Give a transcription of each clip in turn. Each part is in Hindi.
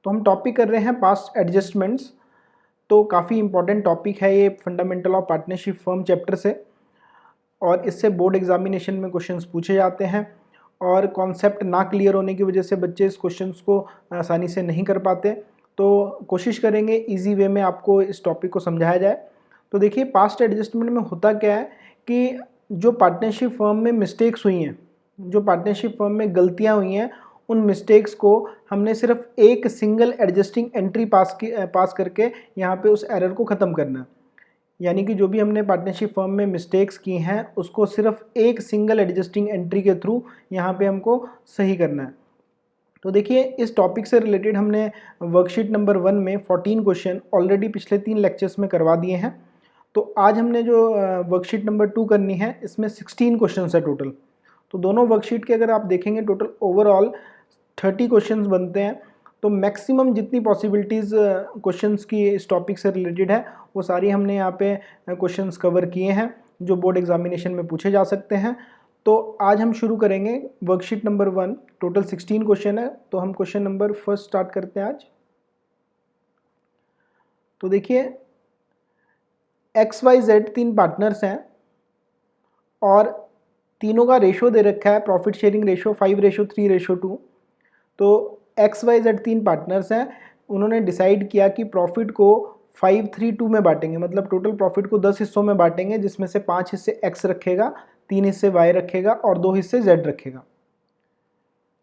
तो हम टॉपिक कर रहे हैं पास्ट एडजस्टमेंट्स। तो काफ़ी इंपॉर्टेंट टॉपिक है ये fundamental of partnership firm chapter से, और इससे बोर्ड एग्जामिनेशन में क्वेश्चंस पूछे जाते हैं। और कॉन्सेप्ट ना क्लियर होने की वजह से बच्चे इस क्वेश्चंस को आसानी से नहीं कर पाते। तो कोशिश करेंगे इजी वे में आपको इस टॉपिक को समझाया जाए। तो देखिए, पास्ट एडजस्टमेंट में होता क्या है कि जो पार्टनरशिप फर्म में मिस्टेक्स हुई हैं, जो पार्टनरशिप फर्म में गलतियां हुई हैं, उन मिस्टेक्स को हमने सिर्फ एक सिंगल एडजस्टिंग एंट्री पास करके यहाँ पे उस एरर को ख़त्म करना है। यानी कि जो भी हमने पार्टनरशिप फर्म में मिस्टेक्स की हैं उसको सिर्फ एक सिंगल एडजस्टिंग एंट्री के थ्रू यहाँ पे हमको सही करना है। तो देखिए, इस टॉपिक से रिलेटेड हमने वर्कशीट नंबर 1 में 14 क्वेश्चन ऑलरेडी पिछले 3 लेक्चर्स में करवा दिए हैं। तो आज हमने जो वर्कशीट नंबर 2 करनी है, इसमें 16 क्वेश्चन है टोटल। तो दोनों वर्कशीट के अगर आप देखेंगे टोटल ओवरऑल 30 क्वेश्चंस बनते हैं। तो मैक्सिमम जितनी पॉसिबिलिटीज़ क्वेश्चंस की इस टॉपिक से रिलेटेड है वो सारी हमने यहाँ पे क्वेश्चंस कवर किए हैं जो बोर्ड एग्जामिनेशन में पूछे जा सकते हैं। तो आज हम शुरू करेंगे वर्कशीट नंबर 1। टोटल 16 क्वेश्चन है। तो हम क्वेश्चन नंबर फर्स्ट स्टार्ट करते हैं आज। तो देखिए, XYZ 3 पार्टनर्स हैं और तीनों का रेशो दे रखा है, प्रॉफिट शेयरिंग रेशो 5:3:2। तो XYZ 3 पार्टनर्स हैं, उन्होंने डिसाइड किया कि प्रॉफिट को 5:3:2 में बांटेंगे, मतलब टोटल प्रॉफिट को 10 हिस्सों में बांटेंगे, जिसमें से 5 हिस्से X रखेगा, 3 हिस्से Y रखेगा और 2 हिस्से Z रखेगा।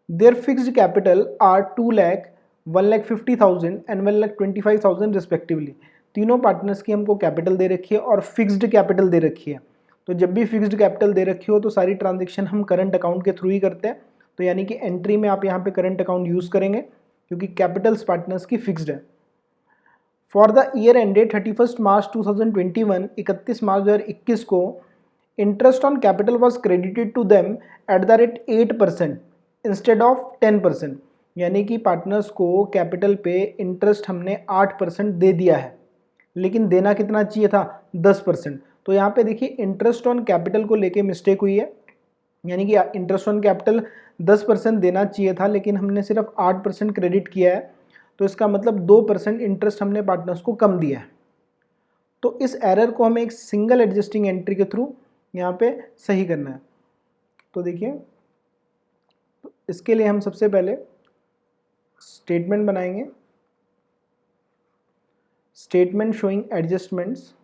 There fixed capital are 2 lakh, 1,50,000 and 1,25,000 respectively. तीनों पार्टनर्स की हमको कैपिटल दे रखी है और फिक्स्ड कैपिटल दे रखी है। तो जब भी फिक्स्ड कैपिटल दे रखी हो तो सारी ट्रांजेक्शन हम करंट अकाउंट के थ्रू ही करते हैं। तो यानी कि एंट्री में आप यहाँ पे करंट अकाउंट यूज़ करेंगे क्योंकि कैपिटल्स पार्टनर्स की फिक्स्ड है। For the year ended 31 March 2021, 31 March 2021 को interest on capital was credited to them at the rate 8% instead of 10%। यानी कि पार्टनर्स को कैपिटल पे इंटरेस्ट हमने 8% दे दिया है, लेकिन देना कितना चाहिए था? 10%। तो यहाँ पे देखिए, इंटरेस्ट ऑन कैपिटल को लेके मिस्टेक हुई है। यानी कि इंटरेस्ट ऑन कैपिटल 10% देना चाहिए था, लेकिन हमने सिर्फ 8% क्रेडिट किया है। तो इसका मतलब 2% इंटरेस्ट हमने पार्टनर्स को कम दिया है। तो इस एरर को हमें एक सिंगल एडजस्टिंग एंट्री के थ्रू यहाँ पे सही करना है। तो देखिए, तो इसके लिए हम सबसे पहले स्टेटमेंट बनाएंगे, स्टेटमेंट शोइंग एडजस्टमेंट्स।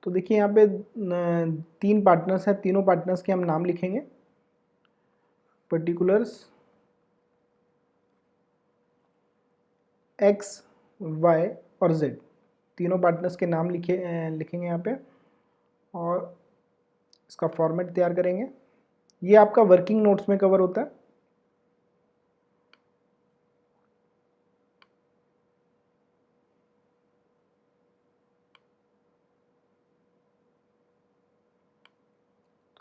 तो देखिए, यहाँ पे 3 पार्टनर्स हैं, तीनों पार्टनर्स के हम नाम लिखेंगे। पर्टिकुलर्स X, Y और Z, तीनों पार्टनर्स के नाम लिखेंगे यहाँ पे और इसका फॉर्मेट तैयार करेंगे। ये आपका वर्किंग नोट्स में कवर होता है।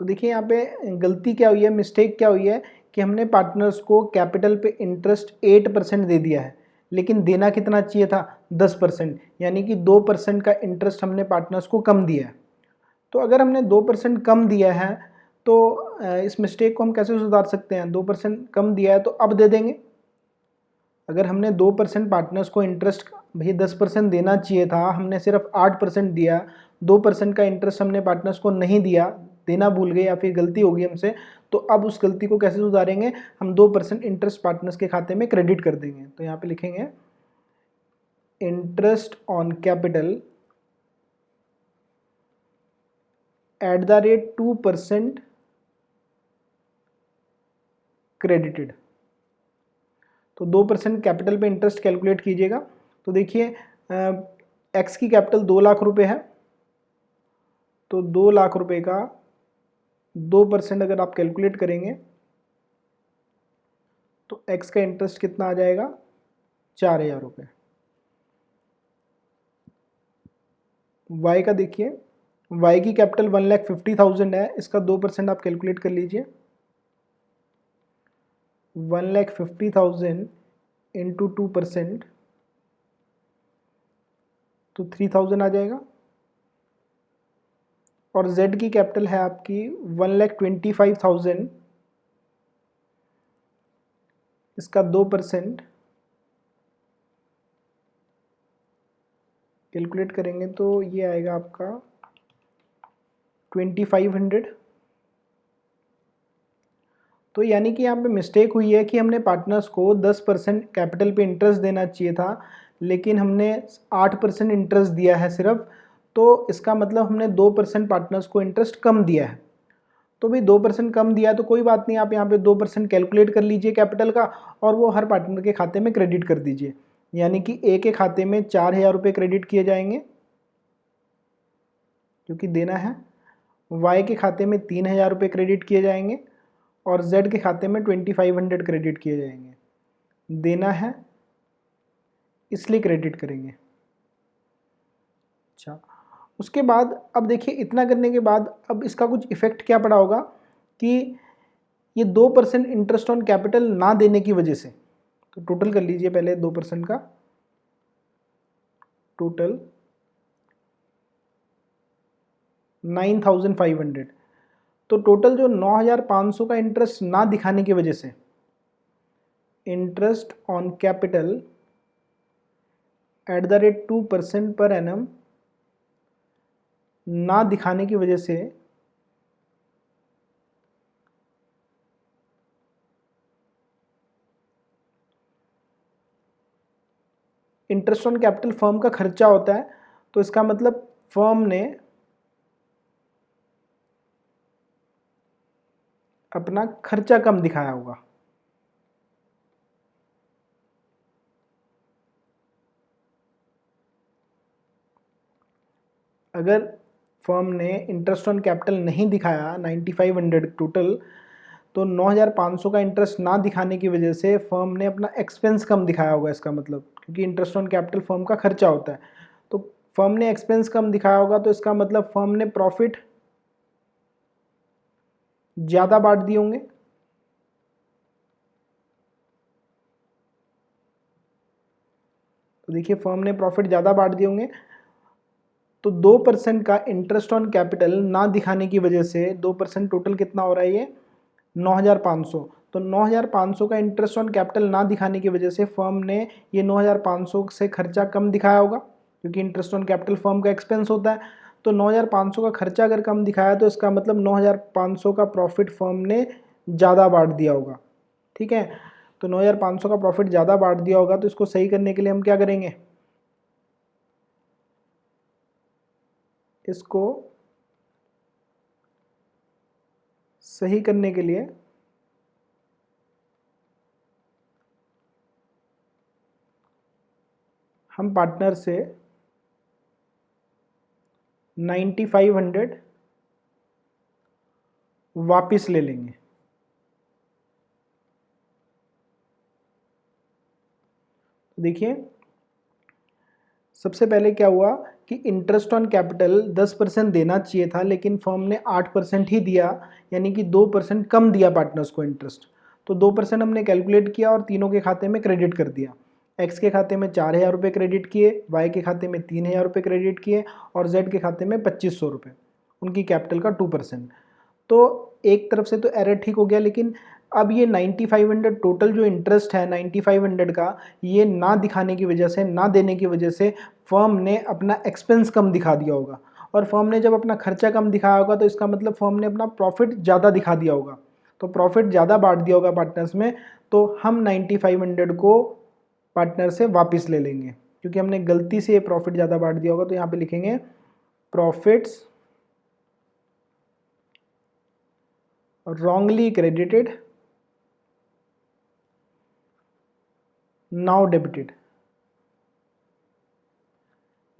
तो देखिए, यहाँ पे गलती क्या हुई है, मिस्टेक क्या हुई है कि हमने पार्टनर्स को कैपिटल पे इंटरेस्ट 8% दे दिया है, लेकिन देना कितना चाहिए था? 10%। यानी कि 2% का इंटरेस्ट हमने पार्टनर्स को कम दिया है। तो अगर हमने 2% कम दिया है तो इस मिस्टेक को हम कैसे सुधार सकते हैं? 2% कम दिया है तो अब दे देंगे। अगर हमने 2% पार्टनर्स को इंटरेस्ट, भैया 10% देना चाहिए था, हमने सिर्फ 8% दिया, 2% का इंटरेस्ट हमने पार्टनर्स को नहीं दिया, देना भूल गए या फिर गलती होगी हमसे, तो अब उस गलती को कैसे सुधारेंगे? हम 2% इंटरेस्ट पार्टनर्स के खाते में क्रेडिट कर देंगे। तो यहाँ पे लिखेंगे interest on capital eight the rate 2% credited. तो 2% कैपिटल पे इंटरेस्ट कैलकुलेट कीजिएगा। तो देखिए, एक्स की कैपिटल 2 लाख रुपए है, तो 2 लाख रुपए का 2% अगर आप कैलकुलेट करेंगे तो एक्स का इंटरेस्ट कितना आ जाएगा? 4,000 रुपये। वाई का देखिए, वाई की कैपिटल 1,50,000 है, इसका 2% आप कैलकुलेट कर लीजिए। 1,50,000 इंटू 2%, तो 3000 आ जाएगा। और Z की कैपिटल है आपकी 1,25,000, इसका 2% कैलकुलेट करेंगे तो ये आएगा आपका 2500। तो यानी कि यहाँ पे मिस्टेक हुई है कि हमने पार्टनर्स को 10% कैपिटल पे इंटरेस्ट देना चाहिए था, लेकिन हमने 8% इंटरेस्ट दिया है सिर्फ। तो इसका मतलब हमने 2% पार्टनर्स को इंटरेस्ट कम दिया है। तो भाई 2% कम दिया तो कोई बात नहीं, आप यहाँ पे 2% कैलकुलेट कर लीजिए कैपिटल का, और वो हर पार्टनर के खाते में क्रेडिट कर दीजिए। यानी कि ए के खाते में 4000 रुपये क्रेडिट किए जाएंगे क्योंकि देना है, वाई के खाते में 3000 रुपये क्रेडिट किए जाएंगे, और Z के खाते में 2500 क्रेडिट किए जाएंगे। देना है इसलिए क्रेडिट करेंगे। अच्छा, उसके बाद अब देखिए इतना करने के बाद अब इसका कुछ इफेक्ट क्या पड़ा होगा कि ये 2% इंटरेस्ट ऑन कैपिटल ना देने की वजह से, तो टोटल कर लीजिए पहले 2% का टोटल 9500। तो टोटल जो 9500 का इंटरेस्ट ना दिखाने की वजह से, interest on capital eight the rate 2% per annum ना दिखाने की वजह से इंटरेस्ट ऑन कैपिटल फर्म का खर्चा होता है। तो इसका मतलब फर्म ने अपना खर्चा कम दिखाया होगा। अगर फर्म ने इंटरेस्ट ऑन कैपिटल नहीं दिखाया 9500 टोटल, तो 9500 का इंटरेस्ट ना दिखाने की वजह से फर्म ने अपना एक्सपेंस कम दिखाया होगा। इसका मतलब क्योंकि इंटरेस्ट ऑन कैपिटल फर्म का खर्चा होता है, तो फर्म ने एक्सपेंस कम दिखाया होगा, तो इसका मतलब फर्म ने प्रॉफिट ज़्यादा बांट दिए होंगे। तो देखिए फर्म ने प्रॉफिट ज़्यादा बांट दिए होंगे। तो 2% का इंटरेस्ट ऑन कैपिटल ना दिखाने की वजह से 2% टोटल कितना हो रहा है, ये 9500। तो 9500 का इंटरेस्ट ऑन कैपिटल ना दिखाने की वजह से फर्म ने ये 9500 से खर्चा कम दिखाया होगा, क्योंकि इंटरेस्ट ऑन कैपिटल फर्म का एक्सपेंस होता है। तो 9500 का खर्चा अगर कम दिखाया तो इसका मतलब 9500 का प्रॉफिट फर्म ने ज़्यादा बांट दिया होगा। ठीक है, तो 9500 का प्रॉफिट ज़्यादा बांट दिया होगा। तो इसको सही करने के लिए हम क्या करेंगे, इसको सही करने के लिए हम पार्टनर से 9500 वापस ले लेंगे। देखिए सबसे पहले क्या हुआ कि इंटरेस्ट ऑन कैपिटल 10% देना चाहिए था, लेकिन फर्म ने 8% ही दिया, यानी कि 2% कम दिया पार्टनर्स को इंटरेस्ट। तो 2% हमने कैलकुलेट किया और तीनों के खाते में क्रेडिट कर दिया। एक्स के खाते में 4000 रुपये क्रेडिट किए, वाई के खाते में 3000 रुपये क्रेडिट किए, और जेड के खाते में 2500 रुपये, उनकी कैपिटल का 2%। तो एक तरफ से तो एरर ठीक हो गया, लेकिन अब ये 9500 टोटल जो इंटरेस्ट है 9500 का, ये ना दिखाने की वजह से, ना देने की वजह से फर्म ने अपना एक्सपेंस कम दिखा दिया होगा। और फर्म ने जब अपना खर्चा कम दिखाया होगा तो इसका मतलब फर्म ने अपना प्रॉफिट ज़्यादा दिखा दिया होगा। तो प्रॉफिट ज़्यादा बांट दिया होगा पार्टनर्स में, तो हम 9500 को पार्टनर से वापस ले लेंगे, क्योंकि हमने गलती से प्रॉफिट ज़्यादा बांट दिया होगा। तो यहाँ पे लिखेंगे profits wrongly credited now debited।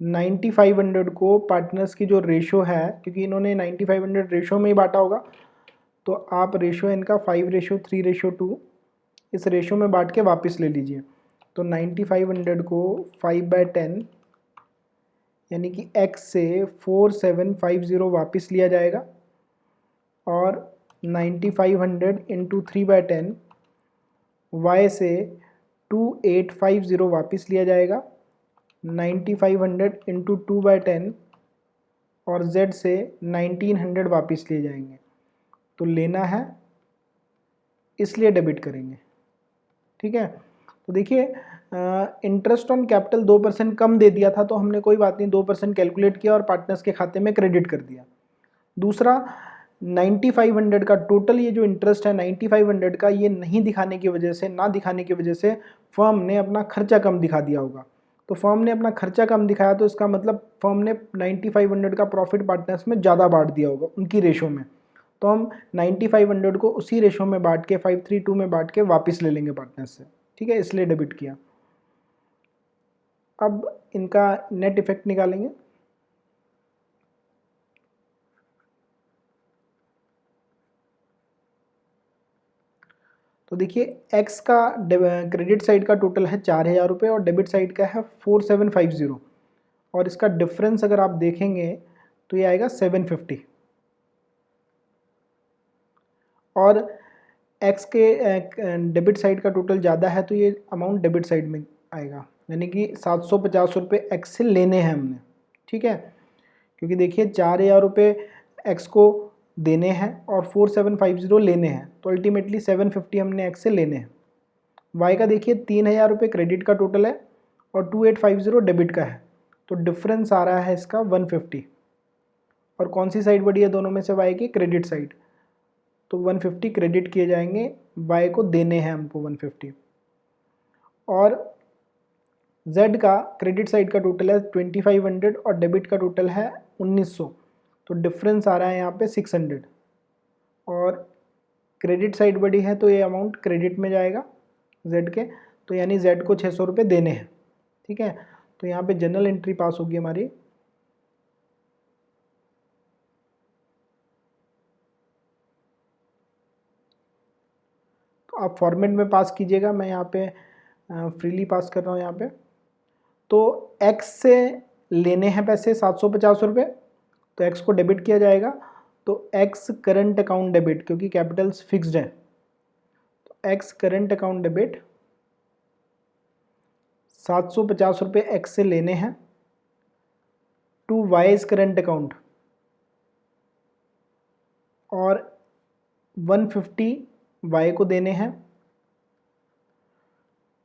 9500 को पार्टनर्स की जो रेशो है, क्योंकि इन्होंने 9500 रेशो में ही बांटा होगा, तो आप रेशो इनका 5:3:2 इस रेशो में बांट के वापस ले लीजिए। तो 9500 को 5/10 यानी कि x से 4750 वापस लिया जाएगा, और 9500 इंटू 3/10 y से 2850 वापस लिया जाएगा, 9500 इंटू 2/10 और Z से 1900 वापस लिए जाएंगे। तो लेना है इसलिए डेबिट करेंगे। ठीक है, तो देखिए इंटरेस्ट ऑन कैपिटल 2% कम दे दिया था, तो हमने कोई बात नहीं 2% कैलकुलेट किया और पार्टनर्स के खाते में क्रेडिट कर दिया। दूसरा 9500 का टोटल ये जो इंटरेस्ट है 9500 का, ये नहीं दिखाने की वजह से, ना दिखाने की वजह से फर्म ने अपना खर्चा कम दिखा दिया होगा। तो फर्म ने अपना खर्चा कम दिखाया तो इसका मतलब फर्म ने 9500 का प्रॉफिट पार्टनर्स में ज़्यादा बांट दिया होगा उनकी रेशो में। तो हम 9500 को उसी रेशो में बांट के 532 में बांट के वापस ले लेंगे पार्टनर्स से। ठीक है, इसलिए डेबिट किया। अब इनका नेट इफेक्ट निकालेंगे। तो देखिए एक्स का क्रेडिट साइड का टोटल है 4000 रुपये और डेबिट साइड का है 4750, और इसका डिफरेंस अगर आप देखेंगे तो ये आएगा 750। और एक्स के डेबिट साइड का टोटल ज़्यादा है तो ये अमाउंट डेबिट साइड में आएगा, यानी कि 750 रुपये एक्स से लेने हैं हमने। ठीक है, क्योंकि देखिए 4000 रुपये एक्स को देने हैं और 4750 लेने हैं, तो अल्टीमेटली 750 हमने एक्स से लेने हैं। वाई का देखिए 3000 रुपये क्रेडिट का टोटल है और 2850 डेबिट का है, तो डिफरेंस आ रहा है इसका 150। और कौन सी साइड बढ़ी है दोनों में से? वाई की क्रेडिट साइड, तो 150 क्रेडिट किए जाएंगे, वाई को देने हैं हमको 150। और जेड का क्रेडिट साइड का टोटल है 2500 और डेबिट का टोटल है 1900, तो डिफरेंस आ रहा है यहाँ पे 600। और क्रेडिट साइड बढ़ी है तो ये अमाउंट क्रेडिट में जाएगा जेड के, तो यानी जेड को 600 रुपये देने हैं। ठीक है, तो यहाँ पे जनरल एंट्री पास होगी हमारी। तो आप फॉर्मेट में पास कीजिएगा, मैं यहाँ पे फ्रीली पास कर रहा हूँ यहाँ पे। तो एक्स से लेने हैं पैसे 750 रुपये, तो एक्स को डेबिट किया जाएगा, तो एक्स करंट अकाउंट डेबिट, क्योंकि कैपिटल्स फिक्स्ड है, तो एक्स करंट अकाउंट डेबिट 750 रुपये एक्स से लेने हैं टू वाइज करंट अकाउंट, और 150 वाई को देने हैं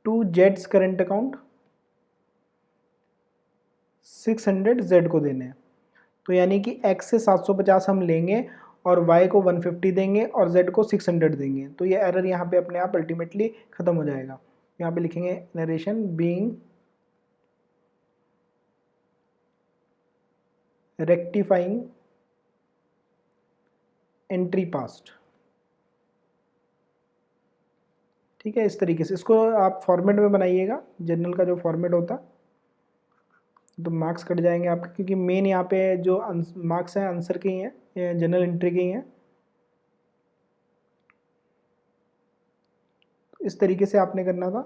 टू जेड्स करंट अकाउंट, 600 जेड को देने हैं। तो यानी कि x से 750 हम लेंगे और y को 150 देंगे और z को 600 देंगे, तो ये एरर यहाँ पे अपने आप अल्टीमेटली ख़त्म हो जाएगा। यहाँ पे लिखेंगे narration being rectifying entry past. ठीक है, इस तरीके से इसको आप फॉर्मेट में बनाइएगा, जनरल का जो फॉर्मेट होता, तो मार्क्स कट जाएंगे आपके, क्योंकि मेन यहाँ पे जो मार्क्स हैं आंसर के ही हैं, जनरल एंट्री के ही हैं। इस तरीके से आपने करना था।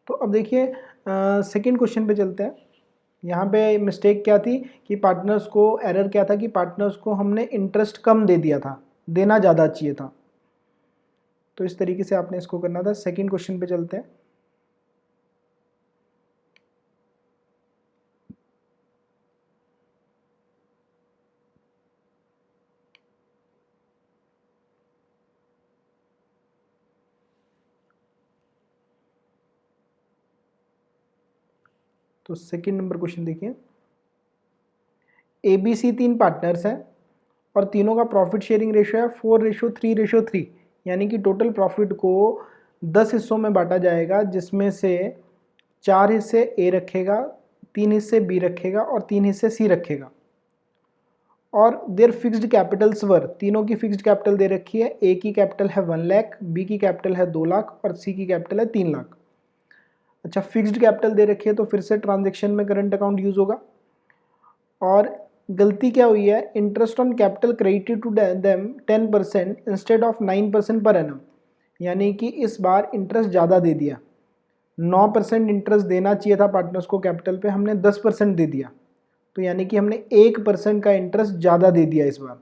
तो अब देखिए सेकंड क्वेश्चन पे चलते हैं। यहाँ पे मिस्टेक क्या थी कि पार्टनर्स को, एरर क्या था कि पार्टनर्स को हमने इंटरेस्ट कम दे दिया था, देना ज़्यादा चाहिए था। तो इस तरीके से आपने इसको करना था। सेकंड क्वेश्चन पे चलते हैं। तो सेकंड नंबर क्वेश्चन देखिए, ABC 3 पार्टनर्स हैं और तीनों का प्रॉफिट शेयरिंग रेशियो है 4:3:3, यानी कि टोटल प्रॉफिट को 10 हिस्सों में बांटा जाएगा, जिसमें से 4 हिस्से A रखेगा, 3 हिस्से B रखेगा और 3 हिस्से C रखेगा। और देयर फिक्स्ड कैपिटल्स वर, तीनों की फिक्स्ड कैपिटल दे रखी है। A की कैपिटल है 1 लाख, B की कैपिटल है 2 लाख और C की कैपिटल है 3 लाख। अच्छा, फिक्स्ड कैपिटल दे रखी है तो फिर से ट्रांजेक्शन में करंट अकाउंट यूज होगा। और गलती क्या हुई है, interest on capital credited to them 10% instead of 9% पर एनम, यानी कि इस बार इंटरेस्ट ज़्यादा दे दिया। 9% इंटरेस्ट देना चाहिए था पार्टनर्स को कैपिटल पे, हमने 10% दे दिया, तो यानी कि हमने 1% का इंटरेस्ट ज़्यादा दे दिया इस बार।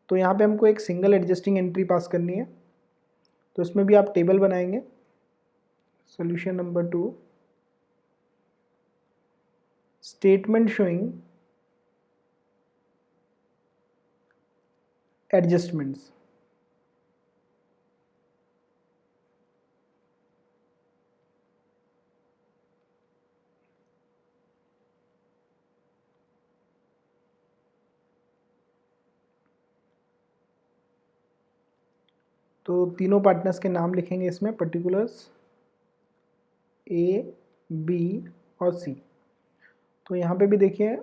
तो यहाँ पे हमको एक सिंगल एडजस्टिंग एंट्री पास करनी है, तो इसमें भी आप टेबल बनाएंगे। Solution number 2, statement showing adjustments. तो तीनों पार्टनर्स के नाम लिखेंगे इसमें, पर्टिकुलर्स ए, बी और सी। तो यहाँ पे भी देखिए,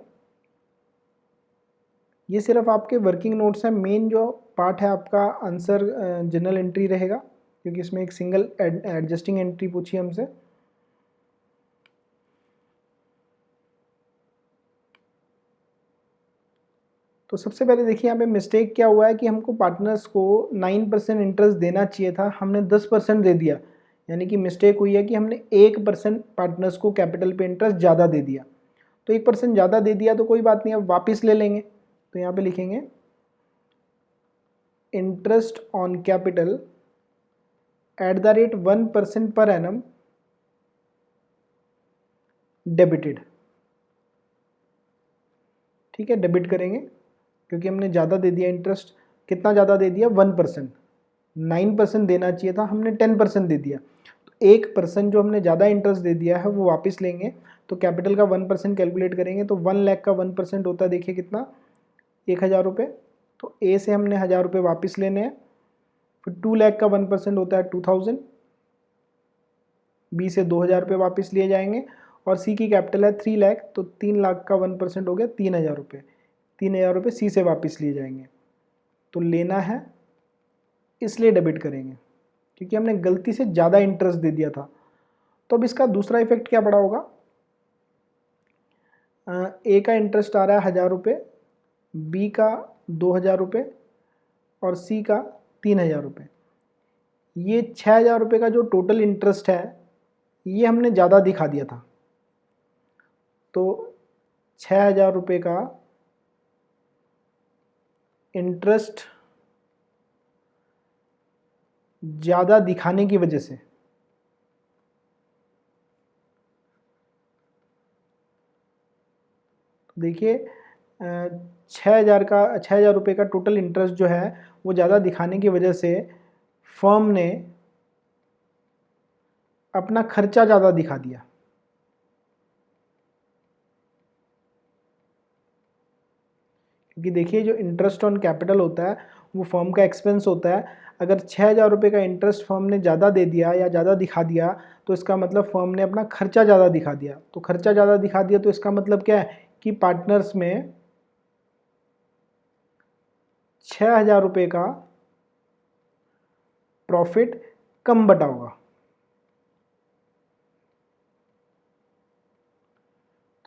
ये सिर्फ आपके वर्किंग नोट्स हैं। मेन जो पार्ट है आपका आंसर जनरल एंट्री रहेगा, क्योंकि इसमें एक सिंगल एडजस्टिंग एंट्री पूछी हमसे। तो सबसे पहले देखिए यहाँ पे मिस्टेक क्या हुआ है कि हमको पार्टनर्स को 9% इंटरेस्ट देना चाहिए था, हमने 10% दे दिया। यानी कि मिस्टेक हुई है कि हमने 1% पार्टनर्स को कैपिटल पे इंटरेस्ट ज़्यादा दे दिया। तो 1% ज़्यादा दे दिया तो कोई बात नहीं, अब वापस ले लेंगे। तो यहाँ पे लिखेंगे interest on capital eight the rate 1% per annum debited. ठीक है, डेबिट करेंगे क्योंकि हमने ज़्यादा दे दिया इंटरेस्ट। कितना ज़्यादा दे दिया? 1%। 9% देना चाहिए था, हमने 10% दे दिया। तो 1% जो हमने ज़्यादा इंटरेस्ट दे दिया है वो वापस लेंगे। तो कैपिटल का 1% कैलकुलेट करेंगे तो 1 लाख का 1% होता है, देखिए कितना, 1000 रुपये। तो ए से हमने 1000 रुपये वापस लेने हैं। फिर 2 लाख का 1% होता है 2000। बी से 2000 रुपये वापस लिए जाएंगे। और सी की कैपिटल है 3 लाख, तो 3 लाख का 1% हो गया 3000 रुपये। 3000 रुपये सी से वापस लिए जाएंगे। तो लेना है इसलिए डेबिट करेंगे, क्योंकि हमने गलती से ज़्यादा इंटरेस्ट दे दिया था। तो अब इसका दूसरा इफेक्ट क्या पड़ा होगा? ए का इंटरेस्ट आ रहा है 1000 रुपये, बी का 2000 रुपये और सी का 3000 रुपये। ये 6000 रुपये का जो टोटल इंटरेस्ट है ये हमने ज़्यादा दिखा दिया था। तो 6000 रुपये का इंटरेस्ट ज़्यादा दिखाने की वजह से देखिए 6000 रुपये का टोटल इंटरेस्ट जो है वो ज़्यादा दिखाने की वजह से फर्म ने अपना खर्चा ज़्यादा दिखा दिया। क्योंकि देखिए जो इंटरेस्ट ऑन कैपिटल होता है वो फर्म का एक्सपेंस होता है। अगर 6000 रुपये का इंटरेस्ट फर्म ने ज़्यादा दे दिया या ज़्यादा दिखा दिया तो इसका मतलब फर्म ने अपना खर्चा ज़्यादा दिखा दिया। तो खर्चा ज़्यादा दिखा दिया तो इसका मतलब क्या है कि पार्टनर्स में 6000 रुपये का प्रॉफिट कम बटा होगा।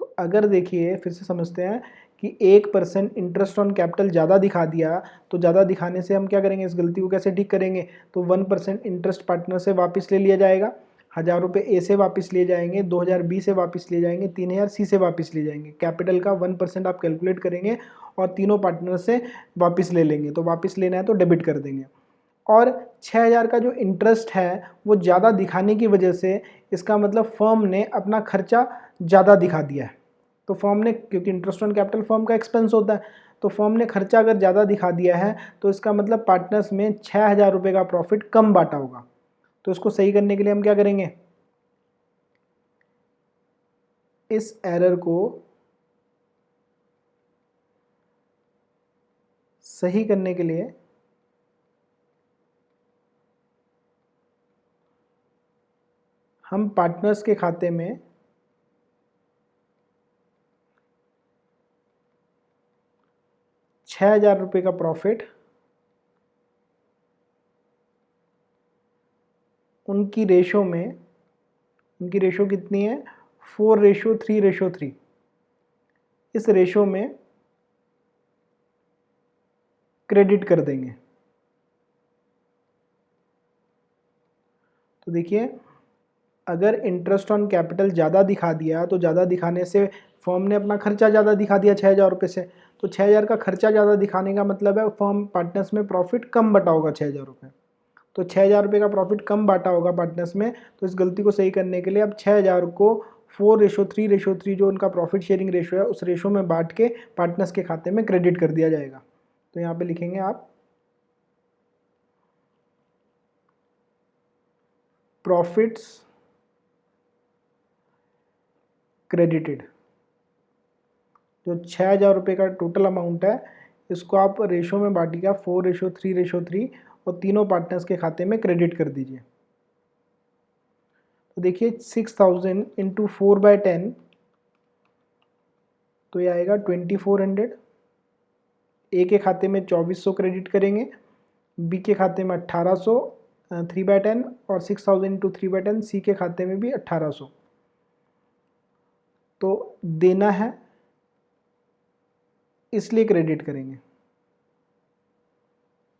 तो अगर देखिए फिर से समझते हैं कि 1% इंटरेस्ट ऑन कैपिटल ज़्यादा दिखा दिया, तो ज़्यादा दिखाने से हम क्या करेंगे, इस गलती को कैसे ठीक करेंगे? तो 1% इंटरेस्ट पार्टनर से वापस ले लिया जाएगा। 1000 रुपये ए से वापस लिए जाएंगे, 2000 बी से वापस लिए जाएंगे, 3000 सी से वापस लिए जाएंगे। कैपिटल का 1% आप कैलकुलेट करेंगे और तीनों पार्टनर से वापस ले लेंगे। तो वापस लेना है तो डेबिट कर देंगे। और 6000 का जो इंटरेस्ट है वो ज़्यादा दिखाने की वजह से इसका मतलब फर्म ने अपना खर्चा ज़्यादा दिखा दिया है। तो फर्म ने, क्योंकि इंटरेस्ट ऑन कैपिटल फर्म का एक्सपेंस होता है, तो फर्म ने खर्चा अगर ज़्यादा दिखा दिया है तो इसका मतलब पार्टनर्स में 6000 रुपये का प्रॉफिट कम बांटा होगा। तो इसको सही करने के लिए हम क्या करेंगे, इस एरर को सही करने के लिए हम पार्टनर्स के खाते में 6000 रुपये का प्रॉफिट उनकी रेशो में, उनकी रेशो कितनी है, 4:3:3, इस रेशो में क्रेडिट कर देंगे। तो देखिए अगर इंटरेस्ट ऑन कैपिटल ज़्यादा दिखा दिया तो ज़्यादा दिखाने से फर्म ने अपना खर्चा ज़्यादा दिखा दिया 6000 रुपये से। तो 6000 का खर्चा ज़्यादा दिखाने का मतलब है फर्म पार्टनर्स में प्रॉफिट कम बटा होगा 6000 रुपये। तो 6,000 रुपये का प्रॉफिट कम बांटा होगा पार्टनर्स में, तो इस गलती को सही करने के लिए अब 6,000 को 4:3:3 जो उनका प्रॉफिट शेयरिंग रेशो है उस रेशो में बांट के पार्टनर्स के खाते में क्रेडिट कर दिया जाएगा। तो यहाँ पे लिखेंगे आप प्रॉफिट्स क्रेडिटेड। जो 6,000 रुपये का टोटल अमाउंट है इसको आप रेशो में बांटिएगा 4:3:3 और तीनों पार्टनर्स के खाते में क्रेडिट कर दीजिए। तो देखिए 6,000 इंटू 4/10 तो ये आएगा 2,400। ए के खाते में 2,400 क्रेडिट करेंगे, बी के खाते में 1,800 3/10 और 6,000 इंटू 3/10 सी के खाते में भी 1,800। तो देना है इसलिए क्रेडिट करेंगे,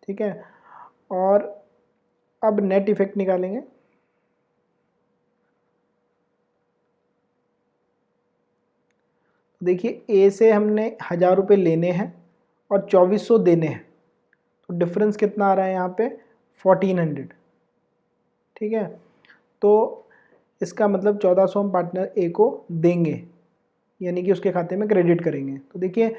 ठीक है। और अब नेट इफेक्ट निकालेंगे। देखिए ए से हमने 1,000 रुपये लेने हैं और 2,400 देने हैं, तो डिफरेंस कितना आ रहा है यहाँ पे 1,400, ठीक है। तो इसका मतलब 1,400 हम पार्टनर ए को देंगे, यानी कि उसके खाते में क्रेडिट करेंगे। तो देखिए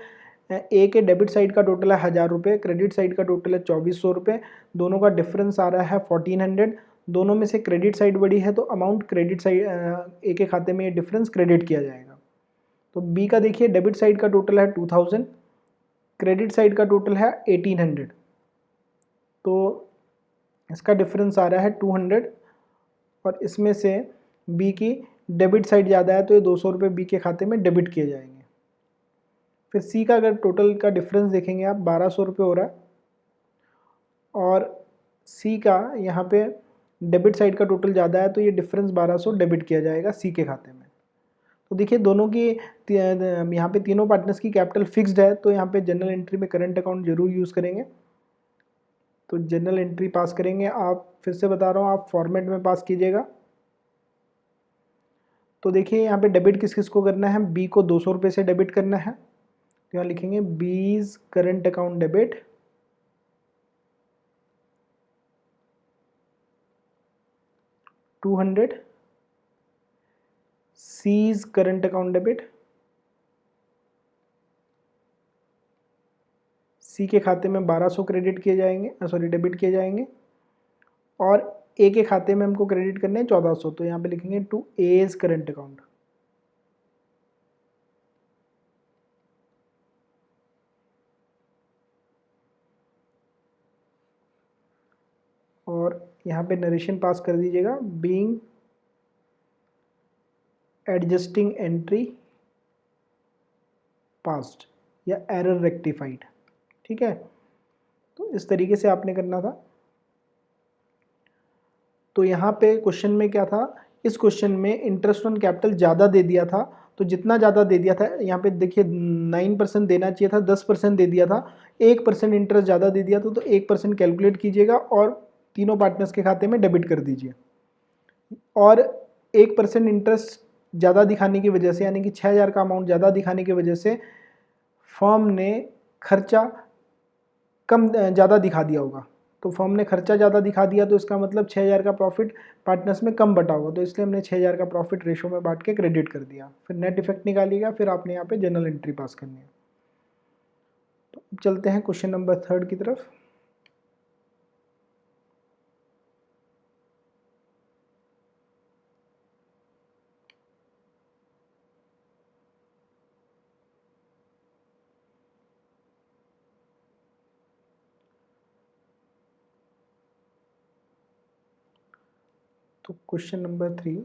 ए के डेबिट साइड का टोटल है 1,000 रुपये, क्रेडिट साइड का टोटल है 2,400 रुपये, दोनों का डिफरेंस आ रहा है 1,400। दोनों में से क्रेडिट साइड बड़ी है तो अमाउंट क्रेडिट साइड ए के खाते में ये डिफरेंस क्रेडिट किया जाएगा। तो बी का देखिए डेबिट साइड का टोटल है 2,000, क्रेडिट साइड का टोटल है 1,800, तो इसका डिफरेंस आ रहा है 200 और इसमें से बी की डेबिट साइड ज़्यादा है तो ये 200 रुपये बी के खाते में डेबिट किए जाएंगे। फिर सी का अगर टोटल का डिफरेंस देखेंगे आप 1,200 रुपये हो रहा है और सी का यहाँ पे डेबिट साइड का टोटल ज़्यादा है तो ये डिफरेंस 1,200 डेबिट किया जाएगा सी के खाते में। तो देखिए दोनों की यहाँ पे तीनों पार्टनर्स की कैपिटल फिक्स्ड है तो यहाँ पे जनरल एंट्री में करंट अकाउंट जरूर यूज़ करेंगे। तो जनरल एंट्री पास करेंगे, आप फिर से बता रहा हूँ आप फॉर्मेट में पास कीजिएगा। तो देखिए यहाँ पे डेबिट किस किस को करना है, बी को 200 रुपये से डेबिट करना है, तो यहाँ लिखेंगे B's current account debit $200, C's current account debit, C के खाते में 1,200 क्रेडिट किए जाएंगे, सॉरी डेबिट किए जाएंगे, और ए के खाते में हमको क्रेडिट करने हैं 1,400, तो यहाँ पे लिखेंगे टू एज करंट अकाउंट। और यहाँ पे नरेशन पास कर दीजिएगा, बीइंग एडजस्टिंग एंट्री पास्ट या एरर रेक्टिफाइड, ठीक है। तो इस तरीके से आपने करना था। तो यहाँ पे क्वेश्चन में क्या था, इस क्वेश्चन में इंटरेस्ट ऑन कैपिटल ज़्यादा दे दिया था, तो जितना ज़्यादा दे दिया था यहाँ पे देखिए 9% देना चाहिए था, 10% दे दिया था, 1% इंटरेस्ट ज़्यादा दे दिया था, तो 1% कैलकुलेट कीजिएगा और तीनों पार्टनर्स के खाते में डेबिट कर दीजिए। और 1% इंटरेस्ट ज़्यादा दिखाने की वजह से, यानी कि 6,000 का अमाउंट ज़्यादा दिखाने की वजह से फर्म ने खर्चा कम ज़्यादा दिखा दिया होगा। तो फर्म ने खर्चा ज़्यादा दिखा दिया तो इसका मतलब 6,000 का प्रॉफिट पार्टनर्स में कम बटा होगा, तो इसलिए हमने 6,000 का प्रॉफिट रेशो में बांट के क्रेडिट कर दिया। फिर नेट इफेक्ट निकालिएगा, फिर आपने यहाँ पे जनरल एंट्री पास करनी है। तो चलते हैं क्वेश्चन नंबर 3 की तरफ। तो question number 3,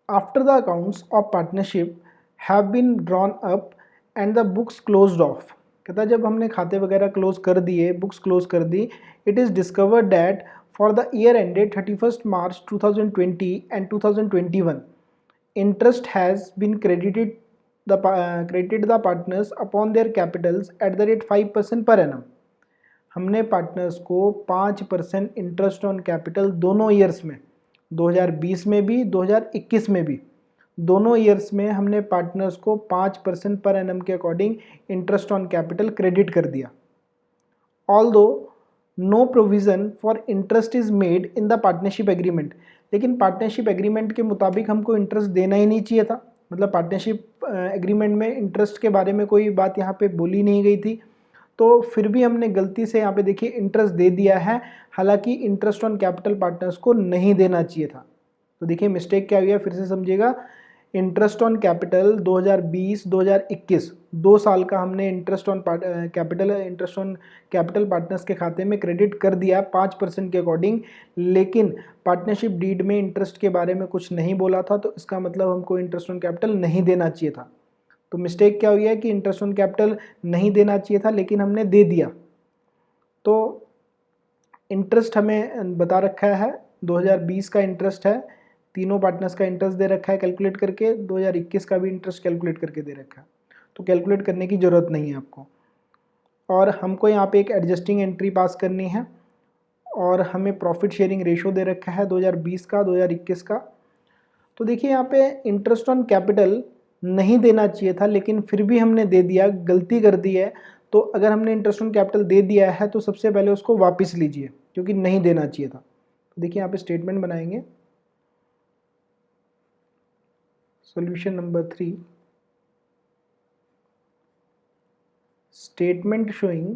after the accounts of partnership have been drawn up and the books closed off, कहता है जब हमने खाते वगैरह क्लोज कर दिए, बुक्स क्लोज कर दी, it is discovered that for the year ended 31 March 2020 and 2021 interest has been credited the partners upon their capitals at the rate 5% per annum। हमने पार्टनर्स को 5% इंटरेस्ट ऑन कैपिटल दोनों ईयर्स में, 2020 में भी 2021 में भी, दोनों ईयर्स में हमने पार्टनर्स को 5% पर एनम के according interest on capital credit कर दिया। Although no provision for interest is made in the partnership agreement, लेकिन पार्टनरशिप एग्रीमेंट के मुताबिक हमको इंटरेस्ट देना ही नहीं चाहिए था। मतलब पार्टनरशिप एग्रीमेंट में इंटरेस्ट के बारे में कोई बात यहाँ पे बोली नहीं गई थी, तो फिर भी हमने गलती से यहाँ पे देखिए इंटरेस्ट दे दिया है, हालांकि इंटरेस्ट ऑन कैपिटल पार्टनर्स को नहीं देना चाहिए था। तो देखिए मिस्टेक क्या हुई है, फिर से समझिएगा। इंटरेस्ट ऑन कैपिटल 2020-2021 2 साल का हमने इंटरेस्ट ऑन कैपिटल पार्टनर्स के खाते में क्रेडिट कर दिया 5% के अकॉर्डिंग, लेकिन पार्टनरशिप डीड में इंटरेस्ट के बारे में कुछ नहीं बोला था, तो इसका मतलब हमको इंटरेस्ट ऑन कैपिटल नहीं देना चाहिए था। तो मिस्टेक क्या हुई है कि इंटरेस्ट ऑन कैपिटल नहीं देना चाहिए था, लेकिन हमने दे दिया। तो इंटरेस्ट हमें बता रखा है 2020 का इंटरेस्ट है, तीनों पार्टनर्स का इंटरेस्ट दे रखा है कैलकुलेट करके, 2021 का भी इंटरेस्ट कैलकुलेट करके दे रखा है, तो कैलकुलेट करने की ज़रूरत नहीं है आपको। और हमको यहाँ पे एक एडजस्टिंग एंट्री पास करनी है, और हमें प्रॉफिट शेयरिंग रेशो दे रखा है 2020 का 2021 का। तो देखिए यहाँ पे इंटरेस्ट ऑन कैपिटल नहीं देना चाहिए था, लेकिन फिर भी हमने दे दिया, गलती कर दी है। तो अगर हमने इंटरेस्ट ऑन कैपिटल दे दिया है तो सबसे पहले उसको वापस लीजिए, क्योंकि नहीं देना चाहिए था। तो देखिए यहाँ पे स्टेटमेंट बनाएंगे, solution number 3, statement showing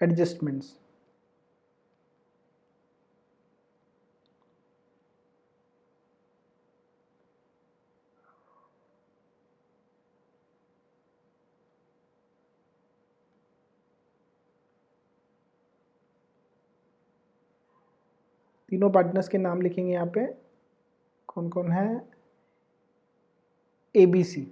adjustments. तीनों पार्टनर्स के नाम लिखेंगे यहाँ पे, कौन कौन है, ABC।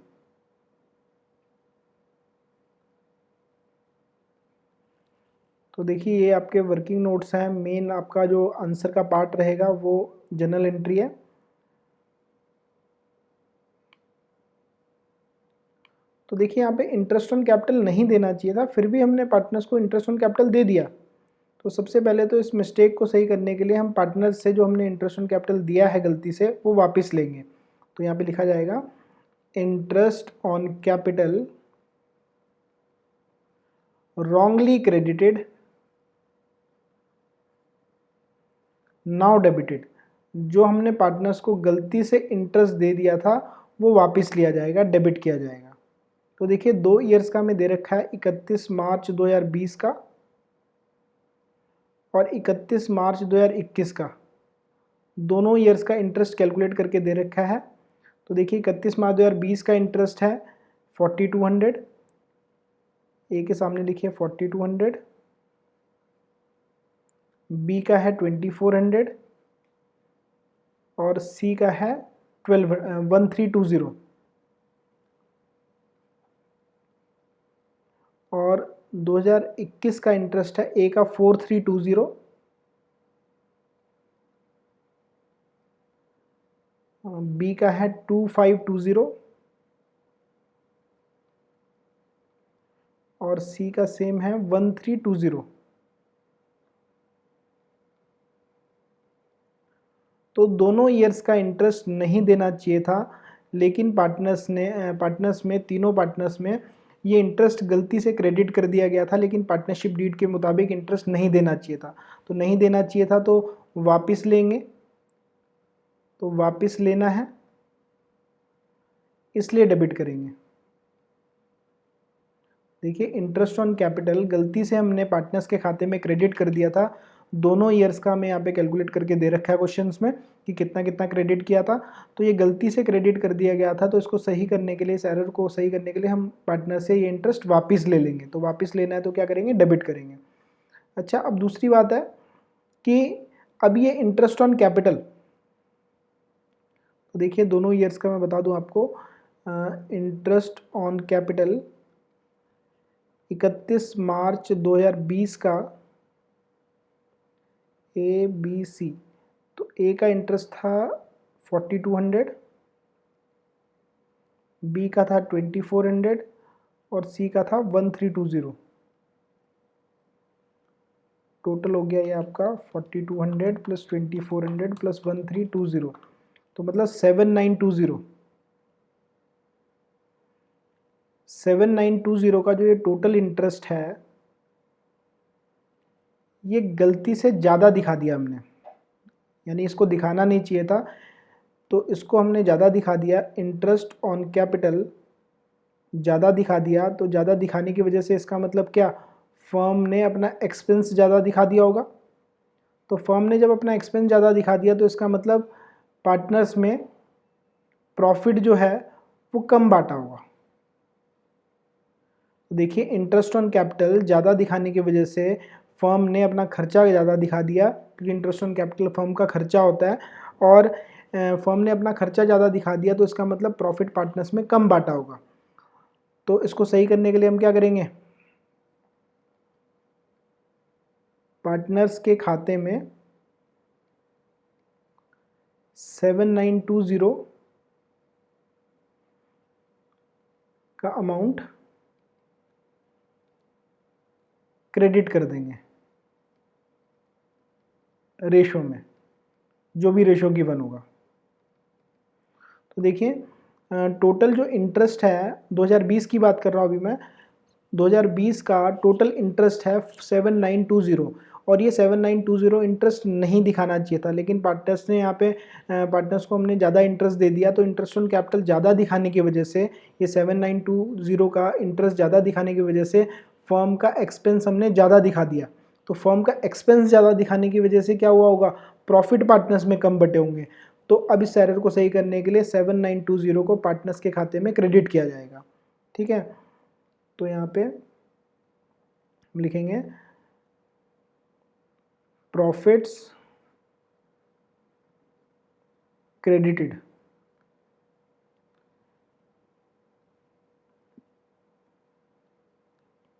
तो देखिए ये आपके वर्किंग नोट्स हैं, मेन आपका जो आंसर का पार्ट रहेगा वो जनरल एंट्री है। तो देखिए यहाँ पे इंटरेस्ट ऑन कैपिटल नहीं देना चाहिए था, फिर भी हमने पार्टनर्स को इंटरेस्ट ऑन कैपिटल दे दिया। तो सबसे पहले तो इस मिस्टेक को सही करने के लिए हम पार्टनर्स से जो हमने इंटरेस्ट ऑन कैपिटल दिया है गलती से, वो वापस लेंगे। तो यहाँ पे लिखा जाएगा interest on capital wrongly credited now debited. जो हमने पार्टनर्स को गलती से इंटरेस्ट दे दिया था वो वापस लिया जाएगा, डेबिट किया जाएगा। तो देखिए 2 ईयर्स का हमें दे रखा है 31 मार्च 2020 का और 31 मार्च 2021 का, दोनों ईयर्स का इंटरेस्ट कैलकुलेट करके दे रखा है। तो देखिए 31 मार्च 2020 का इंटरेस्ट है 4200, ए के सामने लिखिए 4200, बी का है 2400 और सी का है 1320। और 2021 का इंटरेस्ट है ए का 4320, बी का है 2520 और सी का सेम है 1320। तो दोनों ईयर्स का इंटरेस्ट नहीं देना चाहिए था, लेकिन पार्टनर्स में तीनों पार्टनर्स में ये इंटरेस्ट गलती से क्रेडिट कर दिया गया था, लेकिन पार्टनरशिप डीड के मुताबिक इंटरेस्ट नहीं देना चाहिए था। तो नहीं देना चाहिए था तो वापस लेंगे, तो वापस लेना है इसलिए डेबिट करेंगे। देखिए इंटरेस्ट ऑन कैपिटल गलती से हमने पार्टनर्स के खाते में क्रेडिट कर दिया था, दोनों ईयर्स का हमें यहाँ पे कैलकुलेट करके दे रखा है क्वेश्चंस में कि कितना कितना क्रेडिट किया था। तो ये गलती से क्रेडिट कर दिया गया था, तो इसको सही करने के लिए, इस एरर को सही करने के लिए हम पार्टनर से ये इंटरेस्ट वापस ले लेंगे। तो वापस लेना है तो क्या करेंगे, डेबिट करेंगे। अच्छा, अब दूसरी बात है कि अब ये इंटरेस्ट ऑन कैपिटल, तो देखिए दोनों ईयर्स का मैं बता दूँ आपको, इंटरेस्ट ऑन कैपिटल 31 मार्च 2020 का ए बी सी, तो ए का इंटरेस्ट था 4200, बी का था 2400 और सी का था 1320। टोटल हो गया ये आपका 4200 प्लस 2400 प्लस 1320, तो मतलब 7920 का जो ये टोटल इंटरेस्ट है ये गलती से ज़्यादा दिखा दिया हमने, यानी इसको दिखाना नहीं चाहिए था, तो इसको हमने ज़्यादा दिखा दिया। इंटरेस्ट ऑन कैपिटल ज़्यादा दिखा दिया, तो ज़्यादा दिखाने की वजह से इसका मतलब क्या, फर्म ने अपना एक्सपेंस ज़्यादा दिखा दिया होगा। तो फर्म ने जब अपना एक्सपेंस ज़्यादा दिखा दिया तो इसका मतलब पार्टनर्स में प्रॉफिट जो है वो कम बांटा होगा। तो देखिए इंटरेस्ट ऑन कैपिटल ज़्यादा दिखाने की वजह से फर्म ने अपना खर्चा ज़्यादा दिखा दिया, क्योंकि इंटरेस्ट ऑन कैपिटल फर्म का खर्चा होता है, और फर्म ने अपना खर्चा ज़्यादा दिखा दिया, तो इसका मतलब प्रॉफिट पार्टनर्स में कम बांटा होगा। तो इसको सही करने के लिए हम क्या करेंगे, पार्टनर्स के खाते में 7920 का अमाउंट क्रेडिट कर देंगे रेशो में, जो भी रेशो गिवन होगा। तो देखिए टोटल जो इंटरेस्ट है 2020 की बात कर रहा हूँ अभी मैं, 2020 का टोटल इंटरेस्ट है 7920, और ये 7920 इंटरेस्ट नहीं दिखाना चाहिए था, लेकिन पार्टनर्स ने यहाँ पे पार्टनर्स को हमने ज़्यादा इंटरेस्ट दे दिया, तो इंटरेस्ट ऑन कैपिटल ज़्यादा दिखाने की वजह से, ये 7920 का इंटरेस्ट ज़्यादा दिखाने की वजह से फर्म का एक्सपेंस हमने ज़्यादा दिखा दिया। तो फर्म का एक्सपेंस ज़्यादा दिखाने की वजह से क्या हुआ होगा, प्रॉफिट पार्टनर्स में कम बटे होंगे। तो अब इस एरर को सही करने के लिए 7920 को पार्टनर्स के खाते में क्रेडिट किया जाएगा। ठीक है, तो यहाँ पे हम लिखेंगे प्रॉफिट्स क्रेडिटेड।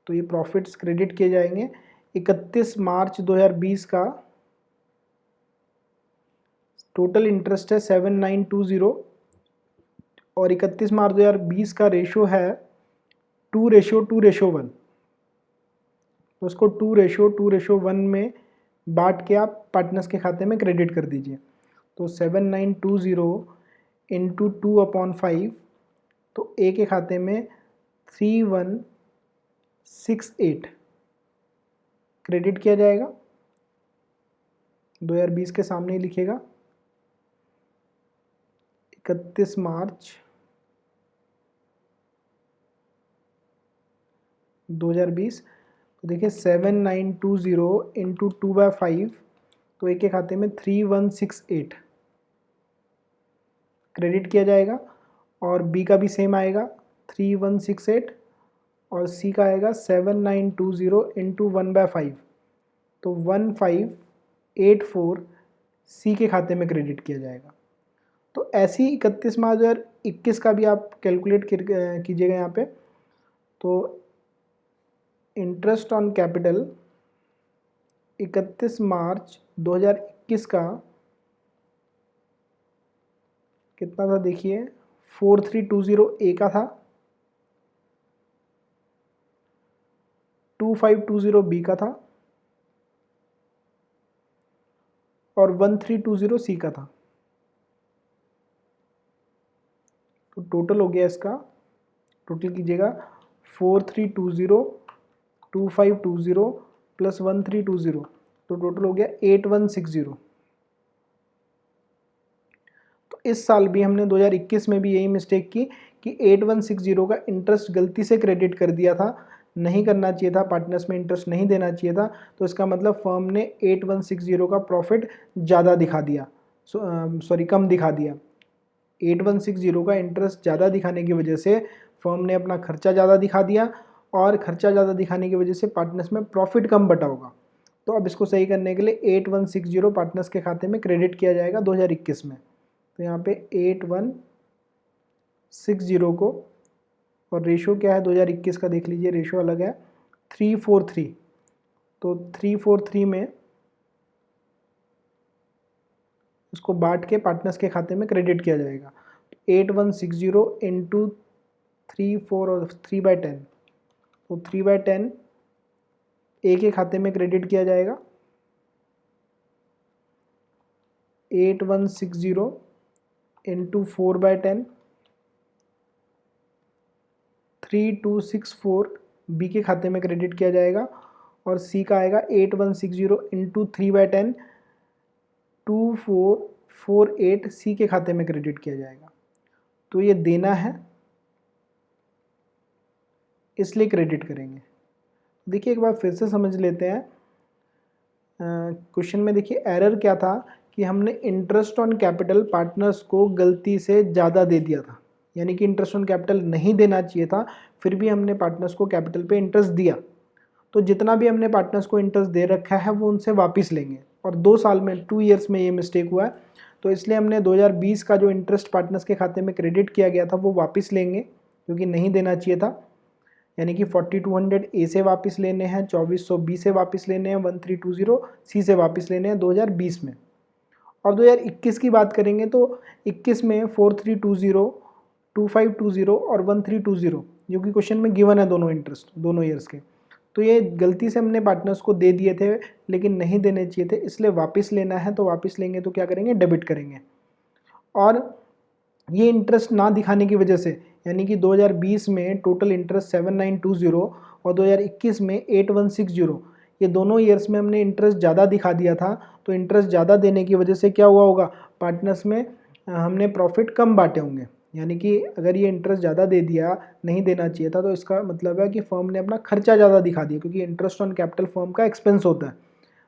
तो ये प्रॉफिट्स क्रेडिट किए जाएंगे। 31 मार्च 2020 का टोटल इंटरेस्ट है 7920, और 31 मार्च 2020 का रेशो है 2:1। तो उसको 2:1 में बांट के आप पार्टनर्स के खाते में क्रेडिट कर दीजिए। तो 7920 इंटू 2/5, तो ए के खाते में 3168 क्रेडिट किया जाएगा। 2020 के सामने ही लिखेगा 31 मार्च 2020। तो देखिए 7920 इंटू 2/5, तो एक के खाते में 3168 क्रेडिट किया जाएगा, और बी का भी सेम आएगा 3168, और सी का आएगा 7920 इंटू 1/5, तो 1584 सी के खाते में क्रेडिट किया जाएगा। तो ऐसी 31 मार्च 2021 का भी आप कैलकुलेट कीजिएगा यहाँ पे। तो इंटरेस्ट ऑन कैपिटल 31 मार्च 2021 का कितना था देखिए, 4320 ए का था, 2520 बी का था, और 1320 सी का था। तो टोटल हो गया इसका, टोटल कीजिएगा 4320 2520 प्लस 1320, तो टोटल हो गया 8160। तो इस साल भी हमने 2021 में भी यही मिस्टेक की कि 8160 का इंटरेस्ट गलती से क्रेडिट कर दिया था, नहीं करना चाहिए था, पार्टनर्स में इंटरेस्ट नहीं देना चाहिए था। तो इसका मतलब फर्म ने 8160 का प्रॉफिट ज़्यादा दिखा दिया, सॉरी कम दिखा दिया। 8160 का इंटरेस्ट ज़्यादा दिखाने की वजह से फर्म ने अपना खर्चा ज़्यादा दिखा दिया, और खर्चा ज़्यादा दिखाने की वजह से पार्टनर्स में प्रॉफिट कम बटा होगा। तो अब इसको सही करने के लिए 8160 पार्टनर्स के खाते में क्रेडिट किया जाएगा 2021 में। तो यहाँ पे 8160 को, और रेशो क्या है 2021 का देख लीजिए, रेशो अलग है 343, तो 343 में इसको बांट के पार्टनर्स के खाते में क्रेडिट किया जाएगा। 8160 इंटू 34 और 3/10, तो 3/10 ए के खाते में क्रेडिट किया जाएगा, 8160 इंटू 4/10, 3264 बी के खाते में क्रेडिट किया जाएगा, और सी का आएगा 8160 इंटू 3/10, 2448 सी के खाते में क्रेडिट किया जाएगा। तो ये देना है, इसलिए क्रेडिट करेंगे। देखिए एक बार फिर से समझ लेते हैं। क्वेश्चन में देखिए एरर क्या था कि हमने इंटरेस्ट ऑन कैपिटल पार्टनर्स को गलती से ज़्यादा दे दिया था, यानी कि इंटरेस्ट ऑन कैपिटल नहीं देना चाहिए था, फिर भी हमने पार्टनर्स को कैपिटल पे इंटरेस्ट दिया। तो जितना भी हमने पार्टनर्स को इंटरेस्ट दे रखा है वो उनसे वापस लेंगे, और 2 साल में 2 ईयर्स में ये मिस्टेक हुआ है, तो इसलिए हमने 2020 का जो इंटरेस्ट पार्टनर्स के खाते में क्रेडिट किया गया था वो वापस लेंगे, क्योंकि नहीं देना चाहिए था। यानी कि 4200 ए से वापस लेने हैं, 2400 बी से वापस लेने हैं, 1320 सी से वापस लेने हैं 2020 में। और 2021 की बात करेंगे तो 21 में 4320, 2520 और 1320, जो कि क्वेश्चन में गिवन है दोनों इंटरेस्ट दोनों ईयर्स के। तो ये गलती से हमने पार्टनर्स को दे दिए थे, लेकिन नहीं देने चाहिए थे, इसलिए वापस लेना है। तो वापस लेंगे तो क्या करेंगे, डेबिट करेंगे। और ये इंटरेस्ट ना दिखाने की वजह से, यानी कि 2020 में टोटल इंटरेस्ट 7920 और 2021 में 8160, ये दोनों ईयर्स में हमने इंटरेस्ट ज़्यादा दिखा दिया था। तो इंटरेस्ट ज़्यादा देने की वजह से क्या हुआ होगा, पार्टनर्स में हमने प्रॉफिट कम बांटे होंगे। यानी कि अगर ये इंटरेस्ट ज़्यादा दे दिया, नहीं देना चाहिए था, तो इसका मतलब है कि फर्म ने अपना खर्चा ज़्यादा दिखा दिया, क्योंकि इंटरेस्ट ऑन कैपिटल फर्म का एक्सपेंस होता है।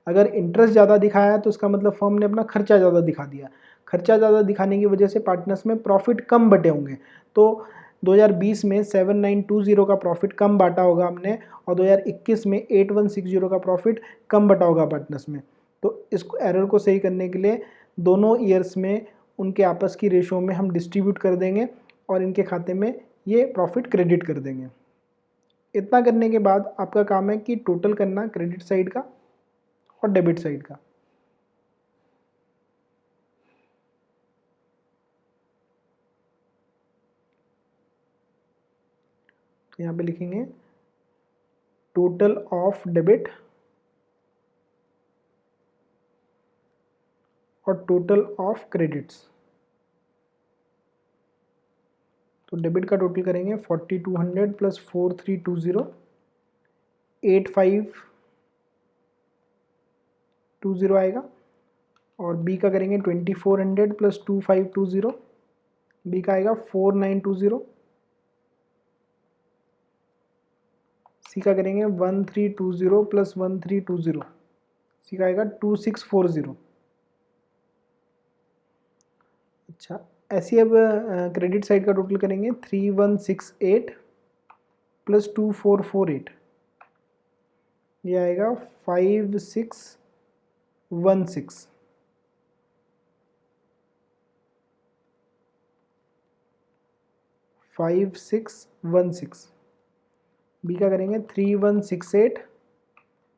अगर इंटरेस्ट ज़्यादा दिखाया है तो इसका मतलब फर्म ने अपना खर्चा ज़्यादा दिखा दिया। खर्चा ज़्यादा दिखाने की वजह से पार्टनर्स में प्रॉफिट कम बटे होंगे। तो 2020 में 7920 का प्रॉफिट कम बांटा होगा हमने, और 2021 में 8160 का प्रॉफिट कम बटा होगा पार्टनर्स में। तो इस एरर को सही करने के लिए दोनों ईयर्स में उनके आपस की रेशो में हम डिस्ट्रीब्यूट कर देंगे, और इनके खाते में ये प्रॉफिट क्रेडिट कर देंगे। इतना करने के बाद आपका काम है कि टोटल करना क्रेडिट साइड का और डेबिट साइड का। तो यहाँ पे लिखेंगे टोटल ऑफ डेबिट और टोटल ऑफ क्रेडिट्स। तो डेबिट का टोटल करेंगे 4200 प्लस 4320, 8520 आएगा। और बी का करेंगे 2400 प्लस 2520, बी का आएगा 4920। सी का करेंगे 1320 प्लस 1320, सी का आएगा 2640। अच्छा, ऐसे अब क्रेडिट साइड का टोटल करेंगे 3168 प्लस 2448, ये आएगा 5616। बी का करेंगे 3168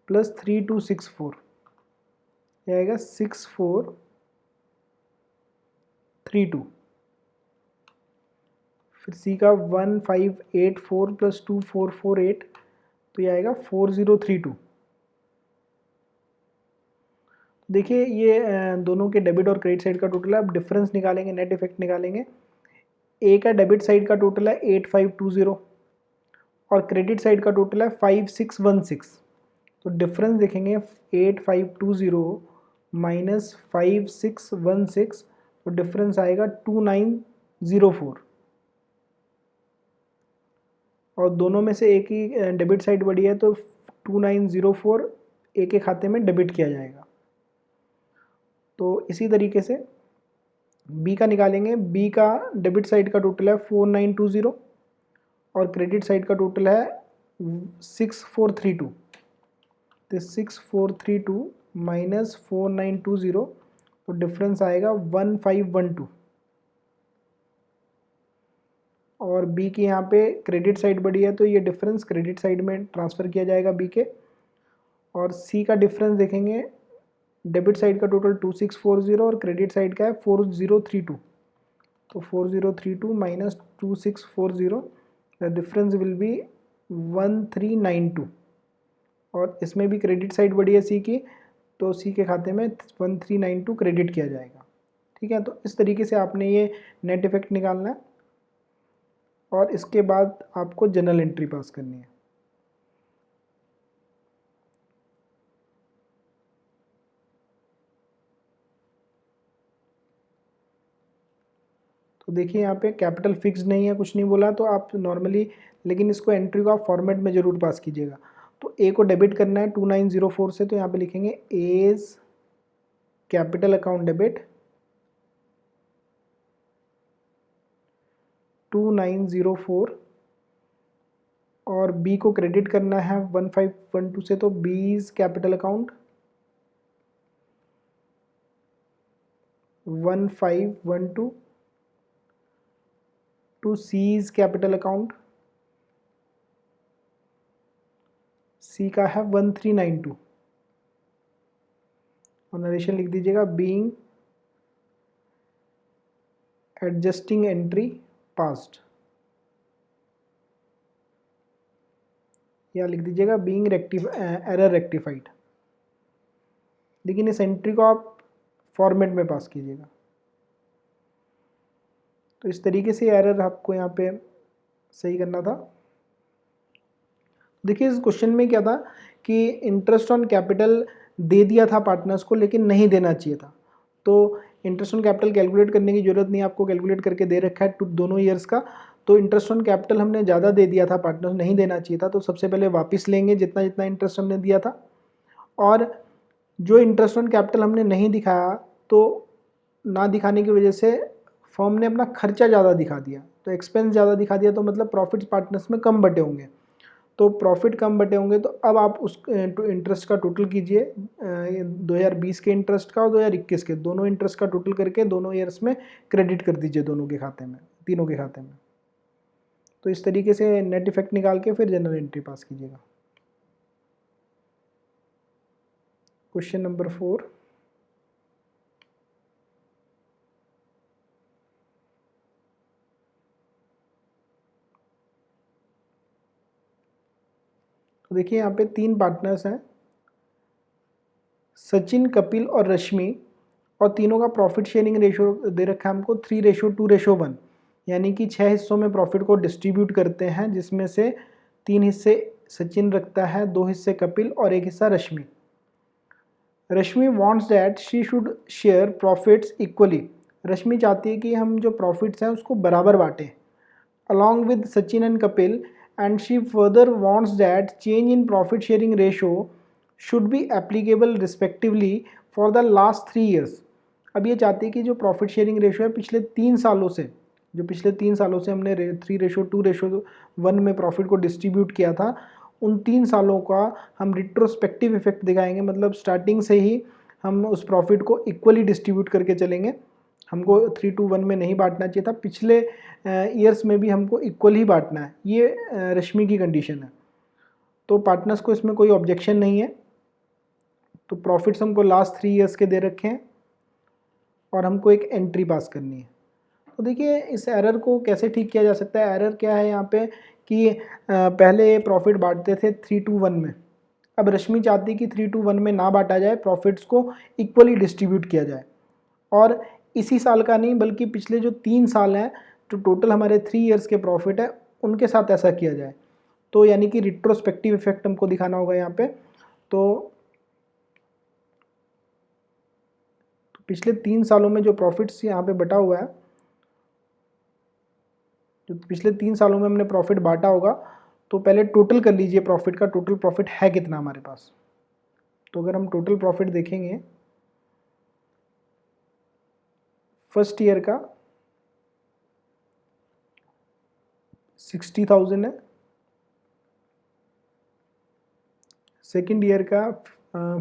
प्लस 3264, ये आएगा 6432। फिर सी का 1584 प्लस 2448, तो ये आएगा 4032। देखिए ये दोनों के डेबिट और क्रेडिट साइड का टोटल है। अब डिफरेंस निकालेंगे, नेट इफेक्ट निकालेंगे। ए का डेबिट साइड का टोटल है 8520 और क्रेडिट साइड का टोटल है 5616। तो डिफरेंस देखेंगे 8520 माइनस 5616, तो डिफरेंस आएगा 2904। और दोनों में से एक ही डेबिट साइड बड़ी है, तो 2904 ए के खाते में डेबिट किया जाएगा। तो इसी तरीके से बी का निकालेंगे। बी का डेबिट साइड का टोटल है 4920 और क्रेडिट साइड का टोटल है 6432। तो 6432 माइनस 4920, तो डिफरेंस आएगा 1512। और बी की यहाँ पे क्रेडिट साइड बड़ी है, तो ये डिफरेंस क्रेडिट साइड में ट्रांसफ़र किया जाएगा बी के। और सी का डिफरेंस देखेंगे, डेबिट साइड का टोटल 2640 और क्रेडिट साइड का है 4032। तो 4032 minus 2640, the difference will be 1392। और इसमें भी क्रेडिट साइड बड़ी है सी की, तो सी के खाते में 1392 क्रेडिट किया जाएगा। ठीक है, तो इस तरीके से आपने ये नेट इफेक्ट निकालना है और इसके बाद आपको जनरल एंट्री पास करनी है। तो देखिए यहाँ पे कैपिटल फिक्स नहीं है, कुछ नहीं बोला, तो आप नॉर्मली, लेकिन इसको एंट्री को आप फॉर्मेट में ज़रूर पास कीजिएगा। तो ए को डेबिट करना है 2904 से, तो यहाँ पे लिखेंगे एज कैपिटल अकाउंट डेबिट 2904, और बी को क्रेडिट करना है 1512 से, तो B's capital account 1512 to C's capital account, C का है 1392, और नरेशन लिख दीजिएगा बीइंग एडजस्टिंग एंट्री पास्ट, या लिख दीजिएगा बीइंग एरर रेक्टिफाइड। लेकिन इस एंट्री को आप फॉर्मेट में पास कीजिएगा। तो इस तरीके से एरर आपको यहाँ पे सही करना था। देखिए इस क्वेश्चन में क्या था कि इंटरेस्ट ऑन कैपिटल दे दिया था पार्टनर्स को, लेकिन नहीं देना चाहिए था। तो इंटरेस्ट ऑन कैपिटल कैलकुलेट करने की ज़रूरत नहीं, आपको कैलकुलेट करके दे रखा है दोनों ईयर्स का। तो इंटरेस्ट ऑन कैपिटल हमने ज़्यादा दे दिया था, पार्टनर्स नहीं देना चाहिए था, तो सबसे पहले वापस लेंगे जितना जितना इंटरेस्ट हमने दिया था। और जो इंटरेस्ट ऑन कैपिटल हमने नहीं दिखाया, तो ना दिखाने की वजह से फर्म ने अपना खर्चा ज़्यादा दिखा दिया, तो एक्सपेंस ज़्यादा दिखा दिया, तो मतलब प्रॉफिट्स पार्टनर्स में कम बटे होंगे। तो प्रॉफिट कम बटे होंगे, तो अब आप उस इंटरेस्ट का टोटल कीजिए 2020 के इंटरेस्ट का और 2021 के, दोनों इंटरेस्ट का टोटल करके दोनों ईयर्स में क्रेडिट कर दीजिए दोनों के खाते में, तीनों के खाते में। तो इस तरीके से नेट इफेक्ट निकाल के फिर जनरल एंट्री पास कीजिएगा। क्वेश्चन नंबर 4, तो देखिए यहाँ पे 3 पार्टनर्स हैं, सचिन, कपिल और रश्मि, और तीनों का प्रॉफिट शेयरिंग रेशो दे रखा है हमको 3:2:1, यानी कि 6 हिस्सों में प्रॉफिट को डिस्ट्रीब्यूट करते हैं, जिसमें से 3 हिस्से सचिन रखता है, 2 हिस्से कपिल और 1 हिस्सा Rashmi. Rashmi wants that she should share profits equally, Rashmi चाहती है कि हम जो प्रॉफिट्स हैं उसको बराबर बांटें along with Sachin and Kapil, and she further wants that change in profit sharing ratio should be applicable respectively for the last 3 years। अब ये चाहती है कि जो प्रॉफिट शेयरिंग रेशो है पिछले 3 सालों से, जो पिछले 3 सालों से हमने 3:2:1 में प्रॉफिट को डिस्ट्रीब्यूट किया था, उन 3 सालों का हम रिट्रोस्पेक्टिव इफेक्ट दिखाएंगे, मतलब स्टार्टिंग से ही हम उस प्रॉफिट को इक्वली डिस्ट्रीब्यूट करके चलेंगे। हमको 3:1 में नहीं बांटना चाहिए था, पिछले ईयर्स में भी हमको इक्वल ही बांटना है, ये रश्मि की कंडीशन है। तो पार्टनर्स को इसमें कोई ऑब्जेक्शन नहीं है। तो प्रॉफिट्स हमको लास्ट 3 ईयर्स के दे रखे हैं और हमको एक एंट्री पास करनी है। तो देखिए इस एरर को कैसे ठीक किया जा सकता है। एरर क्या है यहाँ पे कि पहले प्रॉफिट बांटते थे 3:1 में, अब रश्मि चाहती है कि 3:1 में ना बांटा जाए, प्रॉफिट्स को इक्वली डिस्ट्रीब्यूट किया जाए। और इसी साल का नहीं बल्कि पिछले जो 3 साल हैं, जो टोटल हमारे 3 ईयर्स के प्रॉफिट है, उनके साथ ऐसा किया जाए। तो यानी कि रिट्रोस्पेक्टिव इफेक्ट हमको दिखाना होगा यहाँ पे। तो पिछले 3 सालों में जो प्रॉफिट्स यहाँ पे बटा हुआ है, जो पिछले 3 सालों में हमने प्रॉफिट बांटा होगा, तो पहले टोटल कर लीजिए प्रॉफिट का, टोटल प्रॉफिट है कितना हमारे पास। तो अगर हम टोटल प्रॉफिट देखेंगे फर्स्ट ईयर का 60,000 है, सेकेंड ईयर का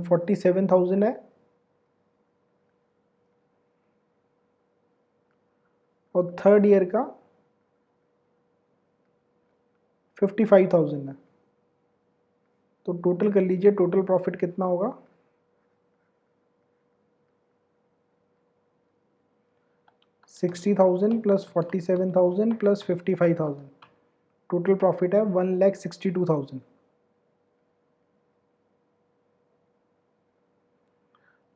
47,000 है, और थर्ड ईयर का 55,000 है। तो टोटल कर लीजिए, टोटल प्रॉफिट कितना होगा। 60,000 प्लस 47,000 प्लस 55,000, टोटल प्रॉफिट है 1,62,000।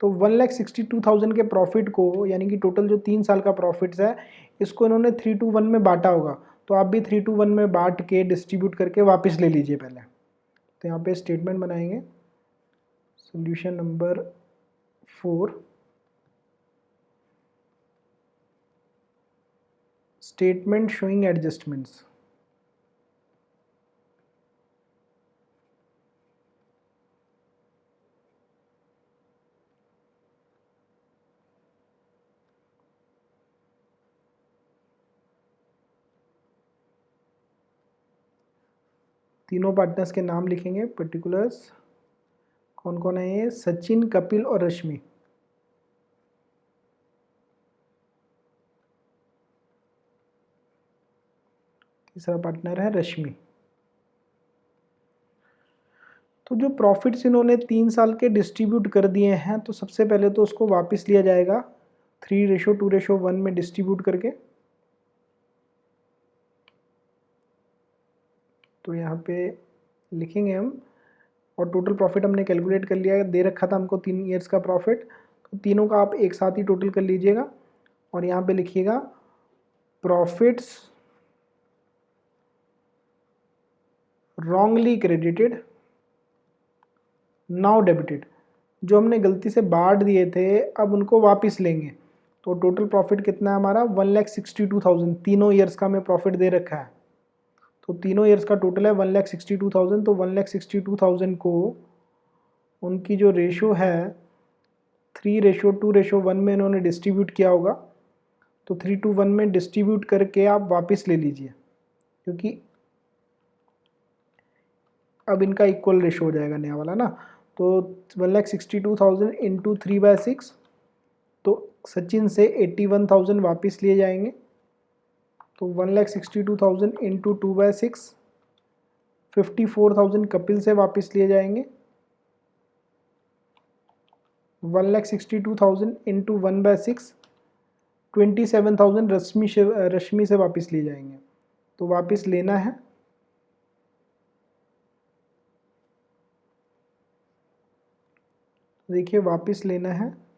तो 1,62,000 के प्रॉफिट को, यानी कि टोटल जो 3 साल का प्रॉफिट्स है, इसको इन्होंने 3:1 में बांटा होगा। तो आप भी 3:1 में बांट के डिस्ट्रीब्यूट करके वापस ले लीजिए पहले। तो यहाँ पे स्टेटमेंट बनाएंगे, solution number 4, statement showing adjustments. तीनों पार्टनर्स के नाम लिखेंगे, पर्टिकुलर्स कौन कौन है ये, सचिन, कपिल और रश्मि। तीसरा पार्टनर है रश्मि। तो जो प्रॉफिट्स इन्होंने 3 साल के डिस्ट्रीब्यूट कर दिए हैं, तो सबसे पहले तो उसको वापस लिया जाएगा 3:2:1 में डिस्ट्रीब्यूट करके। तो यहाँ पे लिखेंगे हम, और टोटल प्रॉफिट हमने कैलकुलेट कर लिया है, दे रखा था हमको 3 ईयर्स का प्रॉफिट, तो तीनों का आप एक साथ ही टोटल कर लीजिएगा और यहाँ पे लिखिएगा profits wrongly credited now debited. जो हमने गलती से बांट दिए थे अब उनको वापस लेंगे। तो टोटल प्रॉफिट कितना है हमारा, 1,62,000, तीनों ईयर्स का हमें प्रॉफिट दे रखा है, तो तीनों ईयर्स का टोटल है 1,62,000। तो 1,62,000 को उनकी जो रेशो है 3:2:1 में इन्होंने डिस्ट्रीब्यूट किया होगा, तो 3:1 में डिस्ट्रीब्यूट करके आप वापस ले लीजिए, क्योंकि अब इनका इक्वल रेशो हो जाएगा नया वाला ना। तो 1,62,000 इंटू 3/6, तो सचिन से 81,000 वापस लिए जाएंगे। तो 1,62,000 इंटू 2/6, 54,000 कपिल से वापस लिए जाएंगे। 1,62,000 इंटू 1/6, 27,000 रश्मि से वापस लिए जाएंगे। तो वापस लेना है, देखिए वापस लेना है,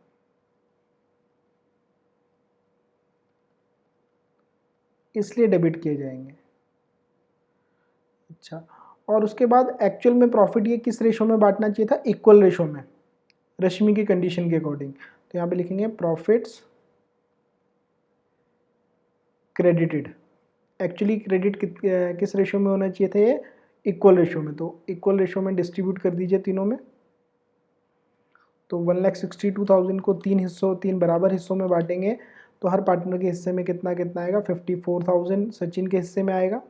इसलिए डेबिट किए जाएंगे। अच्छा, और उसके बाद एक्चुअल में प्रॉफिट ये किस रेशो में बांटना चाहिए था, इक्वल रेशो में, रश्मि की कंडीशन के अकॉर्डिंग। तो यहाँ पे लिखेंगे प्रॉफिट्स क्रेडिटेड, एक्चुअली क्रेडिट किस रेशो में होना चाहिए था, ये इक्वल रेशो में। तो इक्वल रेशो में डिस्ट्रीब्यूट कर दीजिए तीनों में। तो 1,62,000 को 3 बराबर हिस्सों में बांटेंगे, तो हर पार्टनर के हिस्से में कितना कितना आएगा, 54,000 सचिन के हिस्से में आएगा,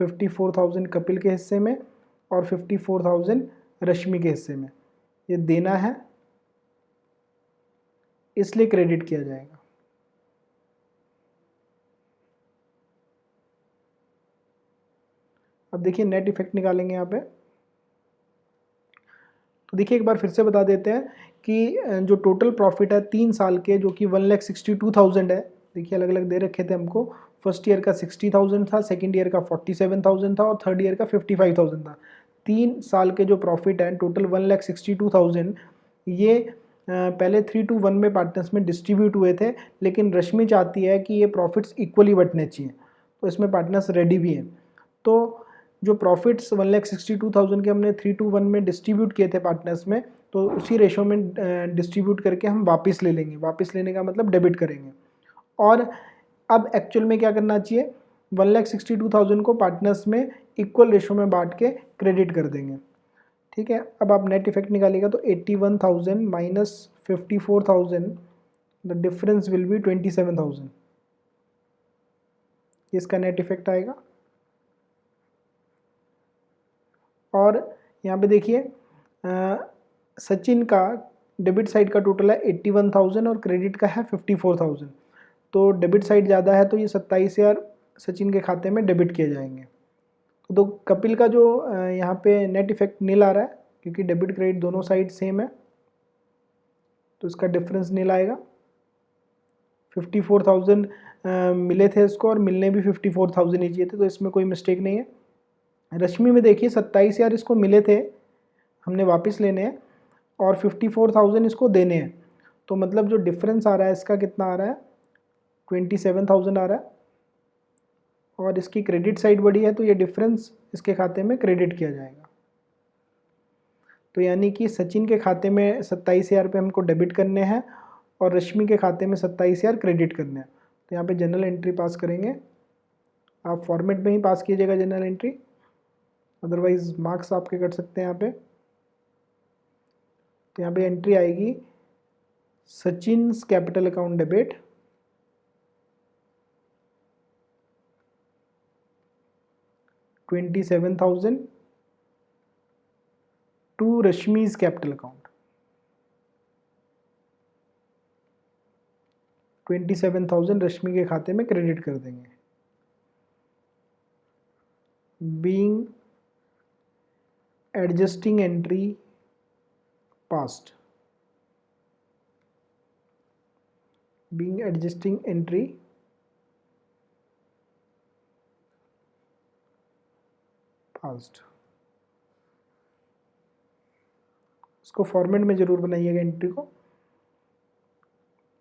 54,000 कपिल के हिस्से में और 54,000 रश्मि के हिस्से में। ये देना है, इसलिए क्रेडिट किया जाएगा। अब देखिए नेट इफेक्ट निकालेंगे यहाँ पे। तो देखिए एक बार फिर से बता देते हैं कि जो टोटल प्रॉफिट है 3 साल के, जो कि 1,62,000 है, देखिए अलग अलग दे रखे थे हमको। फर्स्ट ईयर का 60,000 था, सेकेंड ईयर का 47,000 था और थर्ड ईयर का 55,000 था। 3 साल के जो प्रॉफिट है टोटल 1,62,000, ये पहले 3:1 में पार्टनर्स में डिस्ट्रीब्यूट हुए थे, लेकिन रश्मि चाहती है कि ये प्रॉफिट्स इक्वली बंटने चाहिए, तो इसमें पार्टनर्स रेडी भी हैं। तो जो प्रॉफिट्स 1,62,000 के हमने 3:1 में डिस्ट्रीब्यूट किए थे पार्टनर्स में, तो उसी रेशो में डिस्ट्रीब्यूट करके हम वापस ले लेंगे। वापस लेने का मतलब डेबिट करेंगे। और अब एक्चुअल में क्या करना चाहिए, 1,62,000 को पार्टनर्स में इक्वल रेशो में बांट के क्रेडिट कर देंगे। ठीक है, अब आप नेट इफेक्ट निकालिएगा तो 81,000 minus 54,000, the difference will be 27,000, इसका नेट इफेक्ट आएगा। और यहाँ पे देखिए सचिन का डेबिट साइड का टोटल है 81,000 और क्रेडिट का है 54,000। तो डेबिट साइड ज़्यादा है, तो ये 27,000 सचिन के खाते में डेबिट किए जाएंगे। तो कपिल का जो यहाँ पे नेट इफेक्ट नील आ रहा है, क्योंकि डेबिट क्रेडिट दोनों साइड सेम है, तो इसका डिफरेंस नील आएगा। 54,000 मिले थे इसको और मिलने भी 54,000 ही चाहिए थे, तो इसमें कोई मिस्टेक नहीं है। रश्मि में देखिए 27,000 इसको मिले थे, हमने वापस लेने हैं, और 54,000 इसको देने हैं। तो मतलब जो डिफरेंस आ रहा है इसका कितना आ रहा है, 27,000 आ रहा है, और इसकी क्रेडिट साइड बढ़ी है तो ये डिफरेंस इसके खाते में क्रेडिट किया जाएगा। तो यानी कि सचिन के खाते में 27,000 रुपये हमको डेबिट करने हैं और रश्मि के खाते में 27,000 क्रेडिट करने हैं। तो यहाँ पे जनरल एंट्री पास करेंगे, आप फॉर्मेट में ही पास कीजिएगा जनरल एंट्री, अदरवाइज मार्क्स आपके कट सकते हैं यहाँ पे। तो यहाँ पे एंट्री आएगी Sachin's capital account debit 27,000 to Rashmi's capital account, 27,000 Rashmi के खाते में क्रेडिट कर देंगे। Being adjusting entry passed, being adjusting entry passed. इसको फॉर्मेट में ज़रूर बनाइएगा एंट्री को।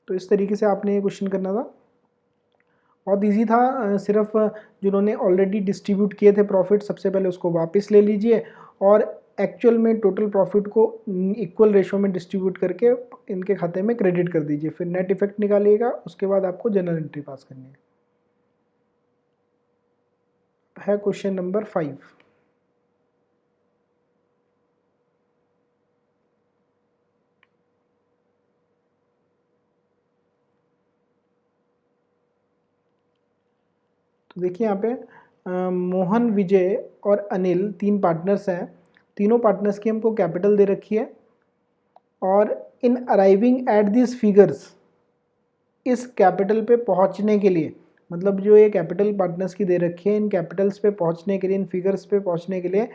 तो इस तरीके से आपने ये क्वेश्चन करना था, बहुत इजी था। सिर्फ जिन्होंने ऑलरेडी डिस्ट्रीब्यूट किए थे प्रॉफिट, सबसे पहले उसको वापस ले लीजिए और एक्चुअल में टोटल प्रॉफिट को इक्वल रेशो में डिस्ट्रीब्यूट करके इनके खाते में क्रेडिट कर दीजिए, फिर नेट इफेक्ट निकालिएगा, उसके बाद आपको जनरल एंट्री पास करनी है क्वेश्चन नंबर 5। तो देखिए यहाँ पे मोहन, विजय और अनिल 3 पार्टनर्स हैं। तीनों पार्टनर्स की हमको कैपिटल दे रखी है और इन अराइविंग एट दिस फिगर्स, इस कैपिटल पे पहुंचने के लिए, मतलब जो ये कैपिटल पार्टनर्स की दे रखी है, इन कैपिटल्स पे पहुंचने के लिए, इन फिगर्स पे पहुंचने के लिए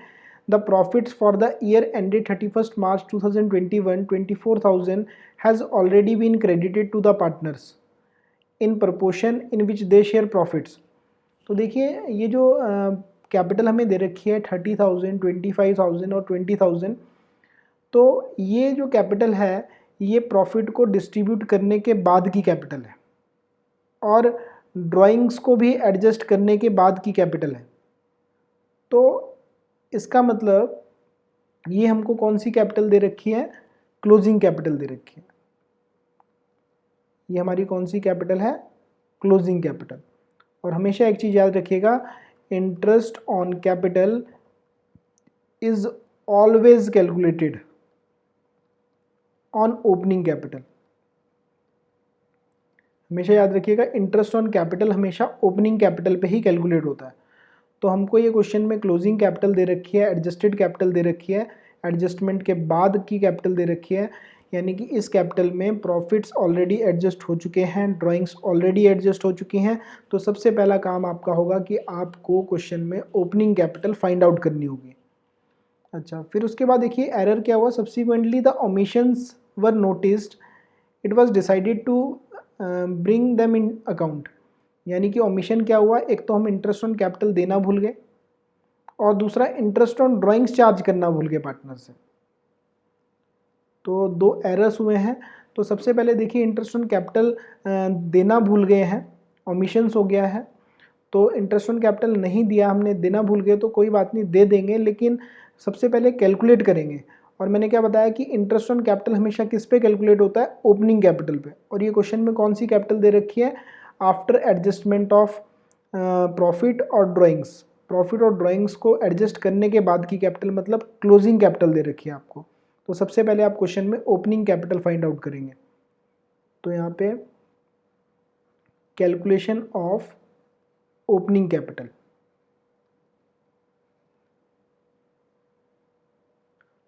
the profits for the year ended 31 March 2021 24,000 has already been credited to the partners in proportion in which they share profits. तो देखिए ये जो कैपिटल हमें दे रखी है 30,000, 25,000 और 20,000, तो ये जो कैपिटल है ये प्रॉफिट को डिस्ट्रीब्यूट करने के बाद की कैपिटल है और ड्राइंग्स को भी एडजस्ट करने के बाद की कैपिटल है। तो इसका मतलब ये हमको कौन सी कैपिटल दे रखी है, क्लोजिंग कैपिटल दे रखी है। ये हमारी कौन सी कैपिटल है, क्लोजिंग कैपिटल। और हमेशा एक चीज़ याद रखिएगा, interest on capital is always calculated on opening capital. हमेशा याद रखिएगा इंटरेस्ट ऑन कैपिटल हमेशा ओपनिंग कैपिटल पे ही कैलकुलेट होता है। तो हमको ये क्वेश्चन में क्लोजिंग कैपिटल दे रखी है, एडजस्टेड कैपिटल दे रखी है, एडजस्टमेंट के बाद की कैपिटल दे रखी है, यानी कि इस कैपिटल में प्रॉफिट्स ऑलरेडी एडजस्ट हो चुके हैं, ड्राइंग्स ऑलरेडी एडजस्ट हो चुकी हैं। तो सबसे पहला काम आपका होगा कि आपको क्वेश्चन में ओपनिंग कैपिटल फाइंड आउट करनी होगी। अच्छा, फिर उसके बाद देखिए एरर क्या हुआ, subsequently the omissions were noticed, it was decided to bring them in account. यानी कि ओमिशन क्या हुआ, एक तो हम इंटरेस्ट ऑन कैपिटल देना भूल गए और दूसरा इंटरेस्ट ऑन ड्राइंग्स चार्ज करना भूल गए पार्टनर से। तो 2 एरर्स हुए हैं। तो सबसे पहले देखिए इंटरेस्ट ऑन कैपिटल देना भूल गए हैं, ओमिशंस हो गया है। तो इंटरेस्ट ऑन कैपिटल नहीं दिया हमने, देना भूल गए, तो कोई बात नहीं, दे देंगे, लेकिन सबसे पहले कैलकुलेट करेंगे। और मैंने क्या बताया कि इंटरेस्ट ऑन कैपिटल हमेशा किस पे कैलकुलेट होता है, ओपनिंग कैपिटल पे। और ये क्वेश्चन में कौन सी कैपिटल दे रखी है, आफ्टर एडजस्टमेंट ऑफ प्रॉफिट और ड्राइंग्स। प्रॉफिट और ड्राइंग्स को एडजस्ट करने के बाद की कैपिटल, मतलब क्लोजिंग कैपिटल दे रखी है आपको। तो सबसे पहले आप क्वेश्चन में ओपनिंग कैपिटल फाइंड आउट करेंगे। तो यहाँ पे कैलकुलेशन ऑफ ओपनिंग कैपिटल,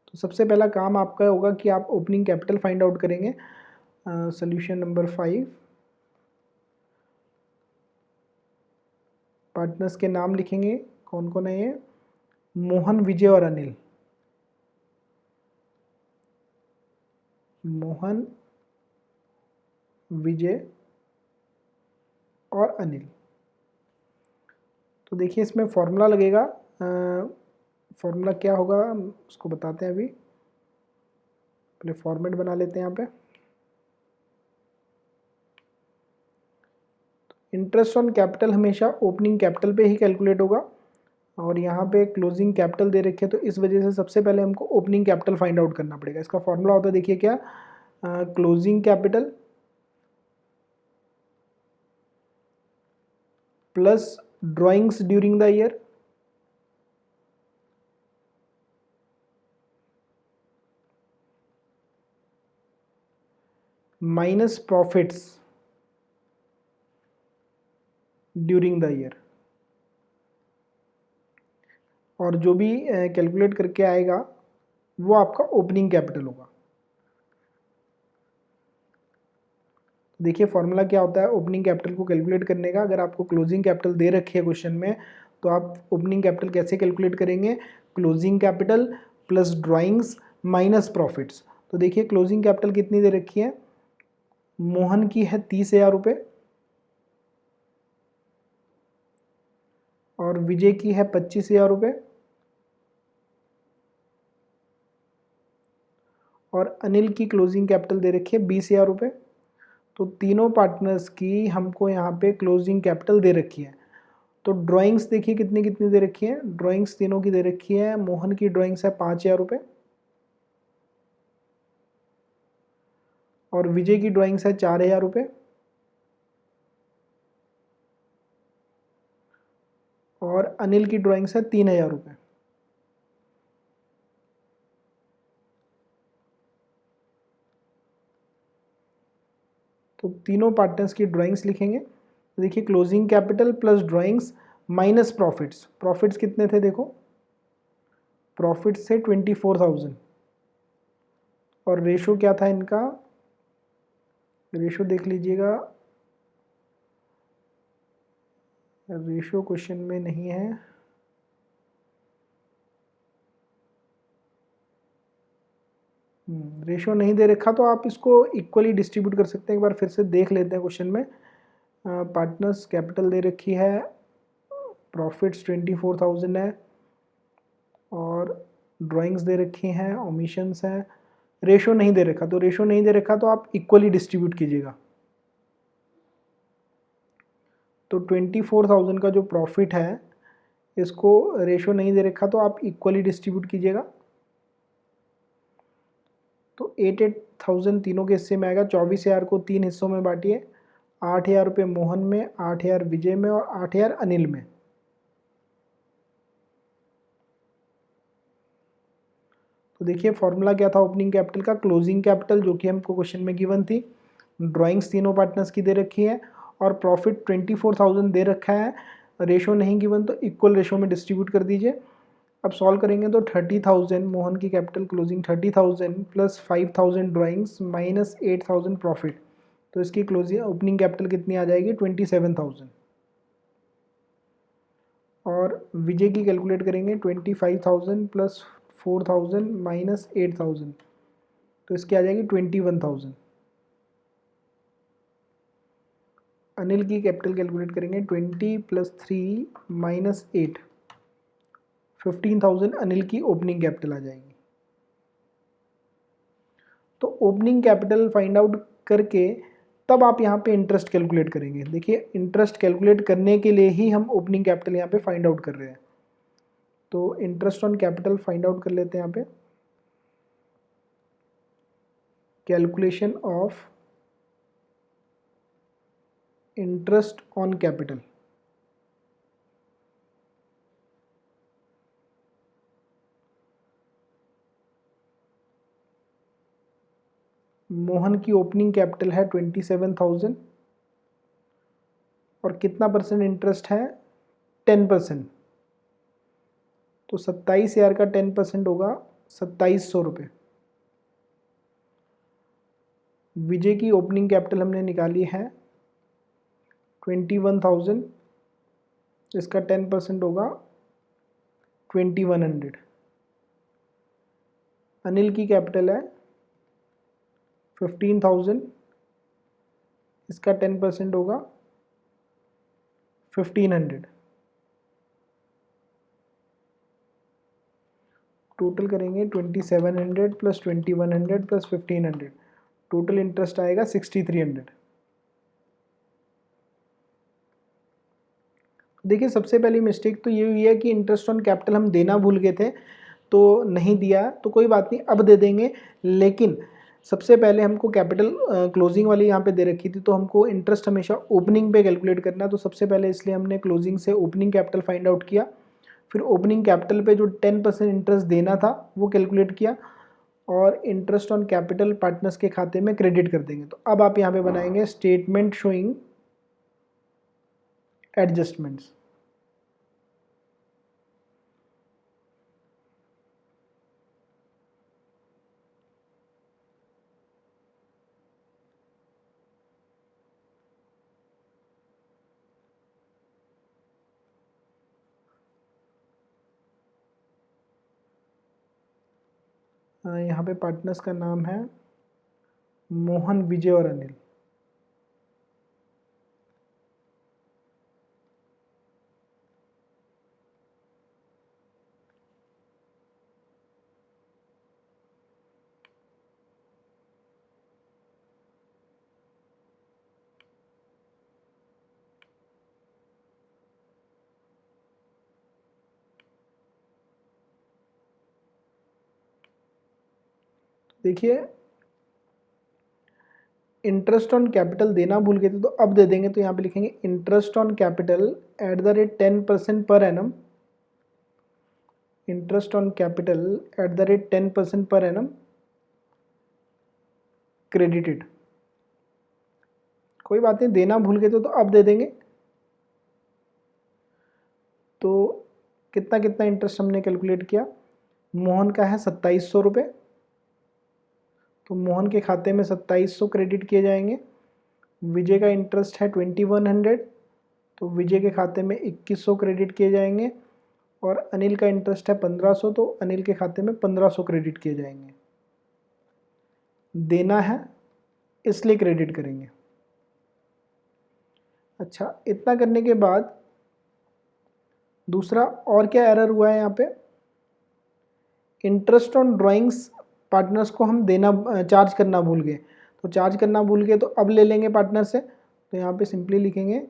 तो सबसे पहला काम आपका होगा कि आप ओपनिंग कैपिटल फाइंड आउट करेंगे। सॉल्यूशन नंबर 5, पार्टनर्स के नाम लिखेंगे, कौन कौन है ये, मोहन, विजय और अनिल। मोहन, विजय और अनिल। तो देखिए इसमें फॉर्मूला लगेगा, फॉर्मूला क्या होगा उसको बताते हैं अभी, पहले फॉर्मेट बना लेते हैं यहाँ पे। इंटरेस्ट ऑन कैपिटल हमेशा ओपनिंग कैपिटल पे ही कैलकुलेट होगा, और यहाँ पे क्लोजिंग कैपिटल दे रखे, तो इस वजह से सबसे पहले हमको ओपनिंग कैपिटल फाइंड आउट करना पड़ेगा। इसका फॉर्मूला होता है, देखिए क्या, closing capital plus drawings during the year minus profits during the year, और जो भी कैलकुलेट करके आएगा वो आपका ओपनिंग कैपिटल होगा। देखिए फॉर्मूला क्या होता है ओपनिंग कैपिटल को कैलकुलेट करने का। अगर आपको क्लोजिंग कैपिटल दे रखी है क्वेश्चन में, तो आप ओपनिंग कैपिटल कैसे कैलकुलेट करेंगे, closing capital plus drawings minus profits. तो देखिए क्लोजिंग कैपिटल कितनी दे रखी है, मोहन की है 30,000 रुपये और विजय की है 25,000 रुपये और अनिल की क्लोजिंग कैपिटल दे रखी है 20,000 रुपये। तो तीनों पार्टनर्स की हमको यहाँ पे क्लोजिंग कैपिटल दे रखी है। तो ड्राइंग्स देखिए कितनी कितनी दे रखी है, ड्राइंग्स तीनों की दे रखी है। मोहन की ड्राइंग्स है 5,000 रुपये और विजय की ड्राइंग्स है 4,000 रुपये और अनिल की ड्राइंग्स है 3,000 रुपये। तो तीनों पार्टनर्स की ड्राइंग्स लिखेंगे। तो देखिए closing capital plus drawings minus profits, profits कितने थे देखो, प्रॉफिट्स से 24,000 और रेशो क्या था इनका, रेशो देख लीजिएगा, रेशो क्वेश्चन में नहीं है, रेशो नहीं दे रखा तो आप इसको इक्वली डिस्ट्रीब्यूट कर सकते हैं। एक बार फिर से देख लेते हैं क्वेश्चन में। पार्टनर्स कैपिटल दे रखी है, प्रॉफिट्स 24,000 है और ड्राइंग्स दे रखी हैं, ओमिशंस हैं, रेशो नहीं दे रखा। तो रेशो नहीं दे रखा तो आप इक्वली डिस्ट्रीब्यूट कीजिएगा। तो 24,000 का जो प्रॉफिट है इसको रेशो नहीं दे रखा तो आप इक्वली डिस्ट्रीब्यूट कीजिएगा। तो 8,000 तीनों के हिस्से में आएगा। 24,000 को 3 हिस्सों में बांटिए, 8,000 रुपये मोहन में, 8,000 विजय में और 8,000 अनिल में। तो देखिए फॉर्मूला क्या था ओपनिंग कैपिटल का, क्लोजिंग कैपिटल जो कि हमको क्वेश्चन में गिवन थी, ड्राइंग्स तीनों पार्टनर्स की दे रखी है और प्रॉफिट 24,000 दे रखा है। रेशो नहीं गिवन तो इक्वल रेशो में डिस्ट्रीब्यूट कर दीजिए। अब सॉल्व करेंगे तो 30,000 मोहन की capital closing 30,000 plus 5,000 drawings minus 8,000 profit, तो इसकी क्लोजिंग ओपनिंग कैपिटल कितनी आ जाएगी 27,000। और विजय की कैलकुलेट करेंगे 25,000 प्लस 4,000 माइनस 8,000, तो इसकी आ जाएगी 21,000। अनिल की कैपिटल कैलकुलेट करेंगे 20 प्लस 3 माइनस 8, 15,000 अनिल की ओपनिंग कैपिटल आ जाएगी। तो ओपनिंग कैपिटल फाइंड आउट करके तब आप यहाँ पे इंटरेस्ट कैलकुलेट करेंगे। देखिए इंटरेस्ट कैलकुलेट करने के लिए ही हम ओपनिंग कैपिटल यहाँ पे फाइंड आउट कर रहे हैं। तो interest on capital find out कर लेते हैं यहाँ पे, calculation of interest on capital. Mohan की ओपनिंग कैपिटल है 27,000 और कितना परसेंट इंटरेस्ट है 10%, तो 27,000 का 10% होगा 2,700 रुपये। विजय की ओपनिंग कैपिटल हमने निकाली है 21,000, इसका 10% होगा 2,100। अनिल की कैपिटल है 15,000, इसका 10% होगा 1,500। टोटल करेंगे 2,700 प्लस 2,100 प्लस 1,500, टोटल इंटरेस्ट आएगा 6,300। देखिए सबसे पहली मिस्टेक तो ये हुई है कि इंटरेस्ट ऑन कैपिटल हम देना भूल गए थे तो नहीं दिया, तो कोई बात नहीं अब दे देंगे। लेकिन सबसे पहले हमको कैपिटल क्लोजिंग वाली यहाँ पे दे रखी थी, तो हमको इंटरेस्ट हमेशा ओपनिंग पे कैलकुलेट करना है। तो सबसे पहले इसलिए हमने क्लोजिंग से ओपनिंग कैपिटल फाइंड आउट किया, फिर ओपनिंग कैपिटल पे जो 10% इंटरेस्ट देना था वो कैलकुलेट किया, और इंटरेस्ट ऑन कैपिटल पार्टनर्स के खाते में क्रेडिट कर देंगे। तो अब आप यहाँ पे बनाएंगे स्टेटमेंट शोइंग एडजस्टमेंट्स। यहाँ पे पार्टनर्स का नाम है मोहन, विजय और अनिल। देखिए इंटरेस्ट ऑन कैपिटल देना भूल गए थे तो अब दे देंगे, तो यहाँ पे लिखेंगे interest on capital eight the rate 10% per annum, interest on capital eight the rate 10% per annum credited. कोई बात नहीं, देना भूल गए थे तो अब दे देंगे। तो कितना कितना इंटरेस्ट हमने कैलकुलेट किया, मोहन का है 2700 रुपये, तो मोहन के खाते में 2700 क्रेडिट किए जाएंगे। विजय का इंटरेस्ट है 2100, तो विजय के खाते में 2100 क्रेडिट किए जाएंगे। और अनिल का इंटरेस्ट है 1500, तो अनिल के खाते में 1500 क्रेडिट किए जाएंगे। देना है इसलिए क्रेडिट करेंगे। अच्छा, इतना करने के बाद दूसरा और क्या एरर हुआ है यहाँ पे, इंटरेस्ट ऑन ड्राइंग्स पार्टनर्स को हम देना चार्ज करना भूल गए। तो चार्ज करना भूल गए तो अब ले लेंगे पार्टनर से, तो यहाँ पे सिंपली लिखेंगे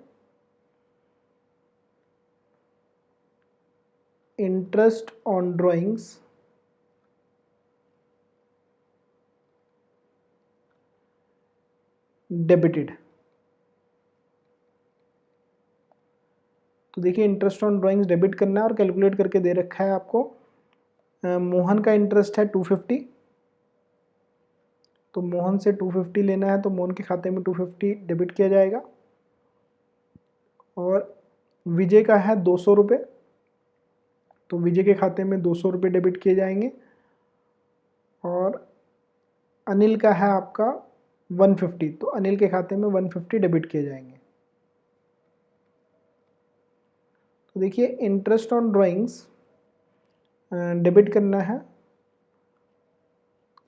इंटरेस्ट ऑन ड्राइंग्स डेबिटेड। तो देखिए इंटरेस्ट ऑन ड्राइंग्स डेबिट करना है और कैलकुलेट करके दे रखा है आपको। मोहन का इंटरेस्ट है 250, तो मोहन से 250 लेना है, तो मोहन के खाते में 250 डेबिट किया जाएगा। और विजय का है 200 रुपये, तो विजय के खाते में 200 रुपये डेबिट किए जाएंगे। और अनिल का है आपका 150, तो अनिल के खाते में 150 डेबिट किए जाएंगे। तो देखिए इंटरेस्ट ऑन ड्राइंग्स डेबिट करना है,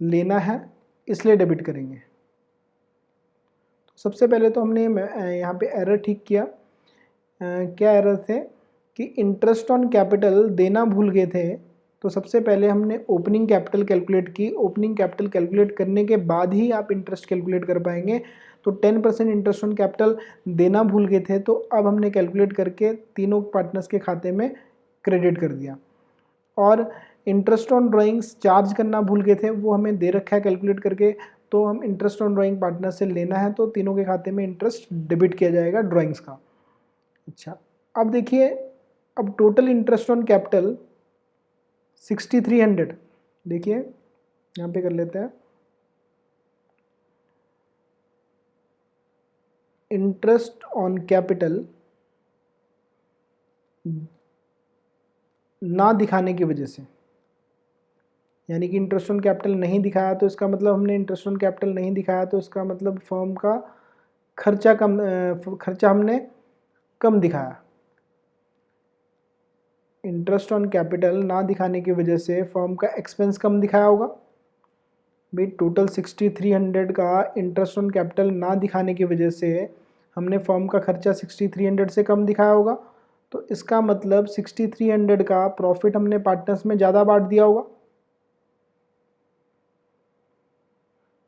लेना है इसलिए डेबिट करेंगे। तो सबसे पहले तो हमने यहाँ पे एरर ठीक किया। क्या एरर थे कि इंटरेस्ट ऑन कैपिटल देना भूल गए थे, तो सबसे पहले हमने ओपनिंग कैपिटल कैलकुलेट की। ओपनिंग कैपिटल कैलकुलेट करने के बाद ही आप इंटरेस्ट कैलकुलेट कर पाएंगे। तो 10% इंटरेस्ट ऑन कैपिटल देना भूल गए थे, तो अब हमने कैलकुलेट करके तीनों पार्टनर्स के खाते में क्रेडिट कर दिया। और इंटरेस्ट ऑन ड्राइंग्स चार्ज करना भूल गए थे, वो हमें दे रखा है कैलकुलेट करके, तो हम इंटरेस्ट ऑन ड्राइंग पार्टनर से लेना है, तो तीनों के खाते में इंटरेस्ट डेबिट किया जाएगा ड्राइंग्स का। अच्छा, अब देखिए अब टोटल इंटरेस्ट ऑन कैपिटल 6300, देखिए यहाँ पे कर लेते हैं इंटरेस्ट ऑन कैपिटल ना दिखाने की वजह से, यानी कि इंटरेस्ट ऑन कैपिटल नहीं दिखाया, तो इसका मतलब हमने इंटरेस्ट ऑन कैपिटल नहीं दिखाया, तो इसका मतलब फर्म का खर्चा खर्चा हमने कम दिखाया। इंटरेस्ट ऑन कैपिटल ना दिखाने की वजह से फर्म का एक्सपेंस कम दिखाया होगा। भाई टोटल 6300 का इंटरेस्ट ऑन कैपिटल ना दिखाने की वजह से हमने फर्म का खर्चा 6300 से कम दिखाया होगा, तो इसका मतलब 6300 का प्रॉफिट हमने पार्टनर्स में ज़्यादा बांट दिया होगा।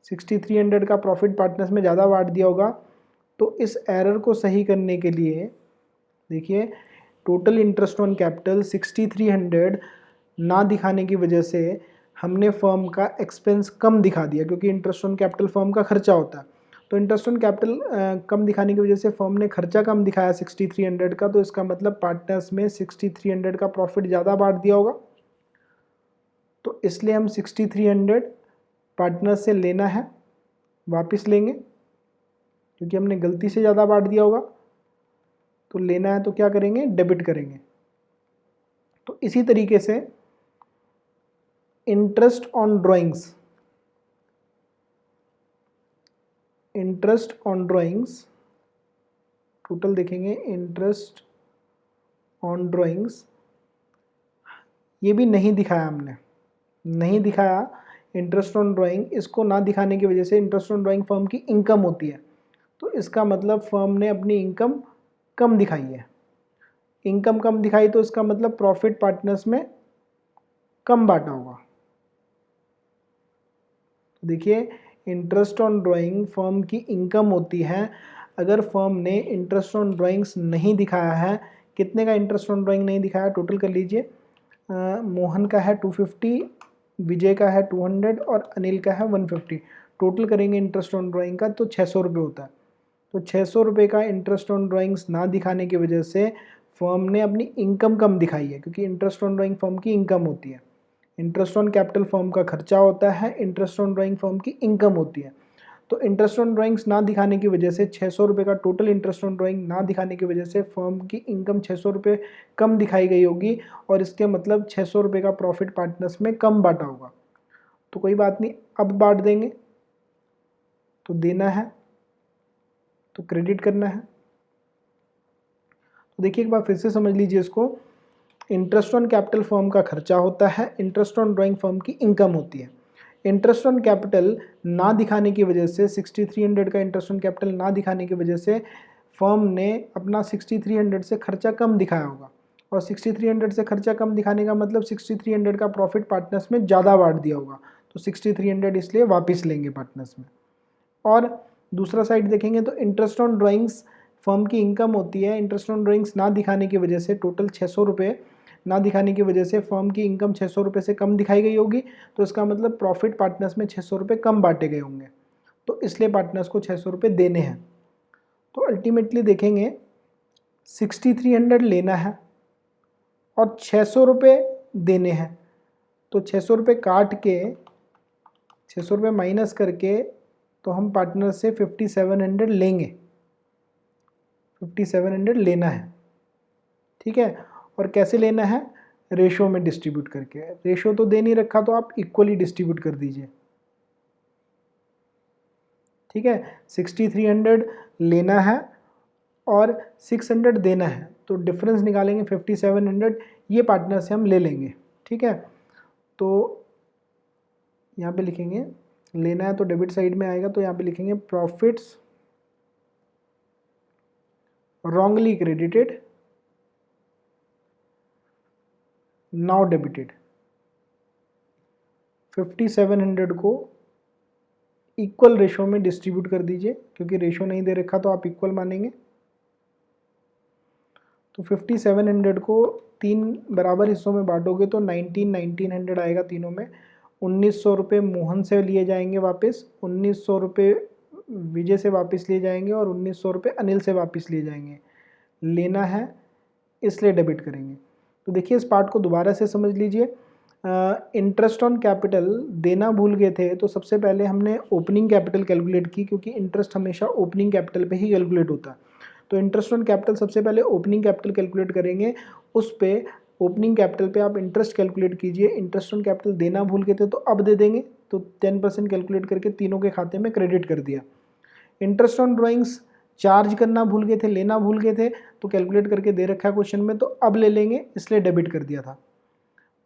6300 का प्रॉफिट पार्टनर्स में ज़्यादा बांट दिया होगा। तो इस एरर को सही करने के लिए देखिए टोटल इंटरेस्ट ऑन कैपिटल 6300 ना दिखाने की वजह से हमने फर्म का एक्सपेंस कम दिखा दिया, क्योंकि इंटरेस्ट ऑन कैपिटल फर्म का खर्चा होता है। तो इंटरेस्ट ऑन कैपिटल कम दिखाने की वजह से फर्म ने खर्चा कम दिखाया 6300 का, तो इसका मतलब पार्टनर्स में 6300 का प्रॉफिट ज़्यादा बांट दिया होगा। तो इसलिए हम 6300 पार्टनर्स से लेना है, वापस लेंगे, क्योंकि हमने गलती से ज़्यादा बांट दिया होगा। तो लेना है तो क्या करेंगे, डेबिट करेंगे। तो इसी तरीके से इंटरेस्ट ऑन ड्राइंग्स, टोटल देखेंगे इंटरेस्ट ऑन ड्राइंग्स, ये भी नहीं दिखाया हमने, नहीं दिखाया इंटरेस्ट ऑन ड्राइंग। इसको ना दिखाने की वजह से इंटरेस्ट ऑन ड्राइंग फर्म की इनकम होती है, तो इसका मतलब फर्म ने अपनी इनकम कम दिखाई है। इनकम कम दिखाई तो इसका मतलब प्रॉफिट पार्टनर्स में कम बांटा होगा। तो देखिए, इंटरेस्ट ऑन ड्राइंग फर्म की इनकम होती है। अगर फर्म ने इंटरेस्ट ऑन ड्राइंग्स नहीं दिखाया है, कितने का इंटरेस्ट ऑन ड्राइंग नहीं दिखाया, टोटल कर लीजिए। मोहन का है 250, विजय का है 200 और अनिल का है 150। टोटल करेंगे इंटरेस्ट ऑन ड्राइंग का तो 600 रुपये होता है। तो 600 रुपये का इंटरेस्ट ऑन ड्राइंग्स ना दिखाने की वजह से फर्म ने अपनी इनकम कम दिखाई है, क्योंकि इंटरेस्ट ऑन ड्राइंग फर्म की इनकम होती है। इंटरेस्ट ऑन कैपिटल फर्म का खर्चा होता है, इंटरेस्ट ऑन ड्राइंग फर्म की इनकम होती है। तो इंटरेस्ट ऑन ड्राइंग्स ना दिखाने की वजह से 600 रुपये का टोटल इंटरेस्ट ऑन ड्राइंग ना दिखाने की वजह से फर्म की इनकम 600 रुपये कम दिखाई गई होगी, और इसके मतलब 600 रुपये का प्रॉफिट पार्टनर्स में कम बांटा होगा। तो कोई बात नहीं, अब बांट देंगे। तो देना है तो क्रेडिट करना है। तो देखिए एक बार फिर से समझ लीजिए इसको। इंटरेस्ट ऑन कैपिटल फर्म का खर्चा होता है, इंटरेस्ट ऑन ड्राइंग फर्म की इनकम होती है। इंटरेस्ट ऑन कैपिटल ना दिखाने की वजह से 6300 का इंटरेस्ट ऑन कैपिटल ना दिखाने की वजह से फर्म ने अपना 6300 से खर्चा कम दिखाया होगा, और 6300 से खर्चा कम दिखाने का मतलब 6300 का प्रॉफिट पार्टनर्स में ज़्यादा बांट दिया होगा। तो 6300 इसलिए वापस लेंगे पार्टनर्स में। और दूसरा साइड देखेंगे तो इंटरेस्ट ऑन ड्राइंग्स फर्म की इनकम होती है। इंटरेस्ट ऑन ड्राइंग्स ना दिखाने की वजह से टोटल 600 रुपये ना दिखाने की वजह से फर्म की इनकम 600 रुपये से कम दिखाई गई होगी, तो इसका मतलब प्रॉफिट पार्टनर्स में 600 रुपये कम बांटे गए होंगे, तो इसलिए पार्टनर्स को 600 रुपये देने हैं। तो अल्टीमेटली देखेंगे 6300 लेना है और 600 रुपये देने हैं। तो 600 रुपये काट के 600 रुपये माइनस करके तो हम पार्टनर से 5700 लेंगे, 5700 लेना है। ठीक है, और कैसे लेना है, रेशो में डिस्ट्रीब्यूट करके। रेशो तो दे नहीं रखा तो आप इक्वली डिस्ट्रीब्यूट कर दीजिए। ठीक है, 6300 लेना है और 600 देना है, तो डिफरेंस निकालेंगे 5700, ये पार्टनर से हम ले लेंगे। ठीक है, तो यहाँ पे लिखेंगे लेना है तो डेबिट साइड में आएगा, तो यहाँ पे लिखेंगे profits wrongly credited now debited। 5700 को इक्वल रेशो में डिस्ट्रीब्यूट कर दीजिए, क्योंकि रेशो नहीं दे रखा तो आप इक्वल मानेंगे। तो 5700 को 3 बराबर हिस्सों में बांटोगे तो 1900 आएगा तीनों में। 1900 रुपये मोहन से लिए जाएंगे वापस, 1900 रुपये विजय से वापस लिए जाएंगे, और 1900 रुपये अनिल से वापस लिए जाएंगे। लेना है इसलिए डेबिट करेंगे। तो देखिए इस पार्ट को दोबारा से समझ लीजिए। इंटरेस्ट ऑन कैपिटल देना भूल गए थे, तो सबसे पहले हमने ओपनिंग कैपिटल कैलकुलेट की, क्योंकि इंटरेस्ट हमेशा ओपनिंग कैपिटल पे ही कैलकुलेट होता है। तो इंटरेस्ट ऑन कैपिटल सबसे पहले ओपनिंग कैपिटल कैलकुलेट करेंगे, उस पे ओपनिंग कैपिटल पे आप इंटरेस्ट कैलकुलेट कीजिए। इंटरेस्ट ऑन कैपिटल देना भूल गए थे तो अब दे देंगे, तो 10% कैलकुलेट करके तीनों के खाते में क्रेडिट कर दिया। इंटरेस्ट ऑन ड्राइंग्स चार्ज करना भूल गए थे, लेना भूल गए थे, तो कैलकुलेट करके दे रखा है क्वेश्चन में, तो अब ले लेंगे इसलिए डेबिट कर दिया था।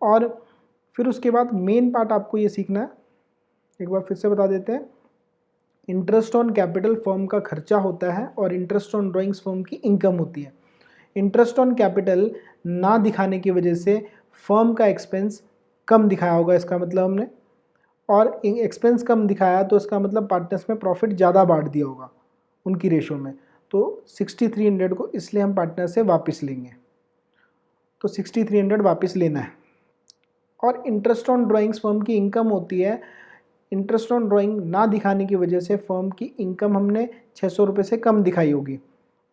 और फिर उसके बाद मेन पार्ट आपको ये सीखना है, एक बार फिर से बता देते हैं। इंटरेस्ट ऑन कैपिटल फर्म का खर्चा होता है और इंटरेस्ट ऑन ड्राइंग्स फर्म की इनकम होती है। इंटरेस्ट ऑन कैपिटल ना दिखाने की वजह से फर्म का एक्सपेंस कम दिखाया होगा, इसका मतलब हमने, और एक्सपेंस कम दिखाया तो इसका मतलब पार्टनर्स में प्रॉफिट ज़्यादा बांट दिया होगा उनकी रेशो में। तो 6300 को इसलिए हम पार्टनर से वापस लेंगे। तो 6300 वापस लेना है। और इंटरेस्ट ऑन ड्राइंग्स फर्म की इनकम होती है, इंटरेस्ट ऑन ड्राइंग ना दिखाने की वजह से फर्म की इनकम हमने 600 रुपये से कम दिखाई होगी,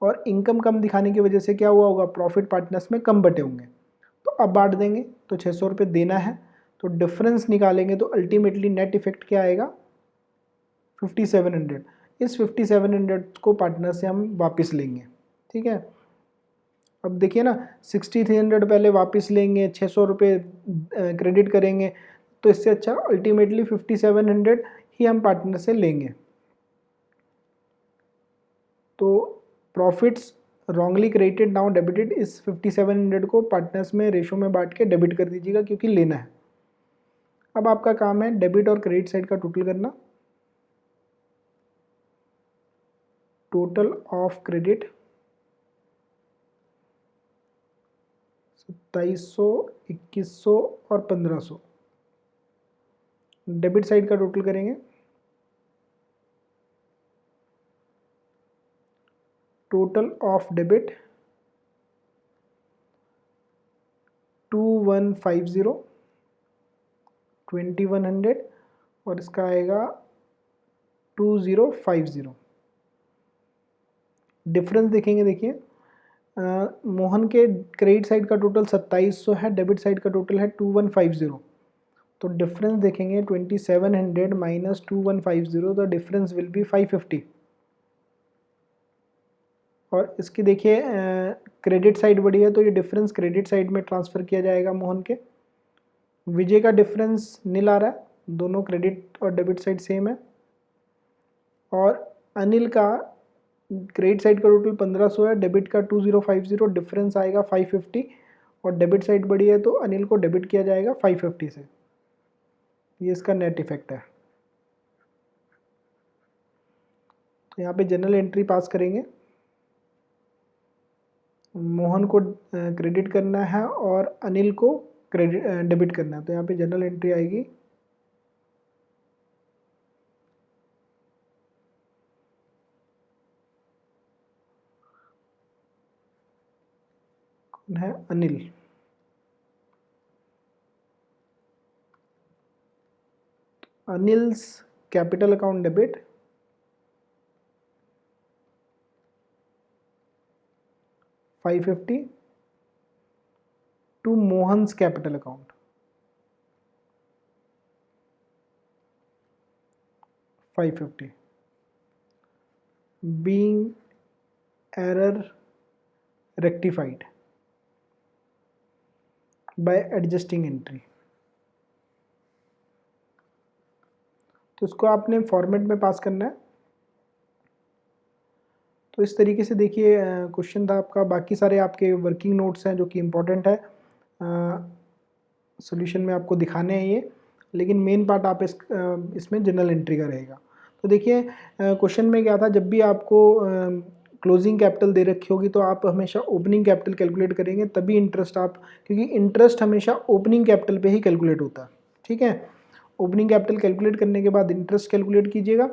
और इनकम कम दिखाने की वजह से क्या हुआ होगा, प्रॉफिट पार्टनर्स में कम बटे होंगे। तो अब बांट देंगे, तो 600 रुपये देना है, तो डिफरेंस निकालेंगे तो अल्टीमेटली नेट इफेक्ट क्या आएगा, 5700। इस 5700 को पार्टनर से हम वापस लेंगे। ठीक है, अब देखिए ना, 6300 पहले वापस लेंगे, 600 रुपये क्रेडिट करेंगे, तो इससे अच्छा अल्टीमेटली 5700 ही हम पार्टनर से लेंगे। तो profits wrongly credited now debited, इस 5700 को पार्टनर्स में रेशो में बांट के डेबिट कर दीजिएगा क्योंकि लेना है। अब आपका काम है डेबिट और क्रेडिट साइड का टोटल करना। टोटल ऑफ क्रेडिट 2700, 2100 और 1500। डेबिट साइड का टोटल करेंगे, टोटल ऑफ डेबिट 2150, 2100, और इसका आएगा 2050। डिफरेंस देखेंगे, देखिए मोहन के क्रेडिट साइड का टोटल 2700 है, डेबिट साइड का टोटल है 2150। तो डिफरेंस देखेंगे 2700 minus 2150, the difference will be 550। और इसकी देखिए क्रेडिट साइड बड़ी है तो ये डिफरेंस क्रेडिट साइड में ट्रांसफ़र किया जाएगा मोहन के। विजय का डिफरेंस नील आ रहा है, दोनों क्रेडिट और डेबिट साइड सेम है। और अनिल का क्रेडिट साइड का टोटल 1500 है, डेबिट का 2050, डिफरेंस आएगा 550, और डेबिट साइड बड़ी है तो अनिल को डेबिट किया जाएगा 550 से। ये इसका नेट इफेक्ट है। तो यहाँ पे जनरल एंट्री पास करेंगे, मोहन को क्रेडिट करना है और अनिल को क्रेडिट डेबिट करना है। तो यहाँ पे जनरल एंट्री आएगी कौन है, Anil. Anil's capital account debit 550 to Mohan's capital account 550, being error rectified by adjusting entry। तो इसको आपने फॉर्मेट में पास करना है। तो इस तरीके से देखिए क्वेश्चन था आपका। बाकी सारे आपके वर्किंग नोट्स हैं जो कि इम्पोर्टेंट है, सॉल्यूशन में आपको दिखाने हैं ये, लेकिन मेन पार्ट आप इसमें जनरल एंट्री का रहेगा। तो देखिए क्वेश्चन में क्या था, जब भी आपको क्लोजिंग कैपिटल दे रखी होगी तो आप हमेशा ओपनिंग कैपिटल कैलकुलेट करेंगे, तभी इंटरेस्ट आप, क्योंकि इंटरेस्ट हमेशा ओपनिंग कैपिटल पे ही कैलकुलेट होता है। ठीक है, ओपनिंग कैपिटल कैलकुलेट करने के बाद इंटरेस्ट कैलकुलेट कीजिएगा।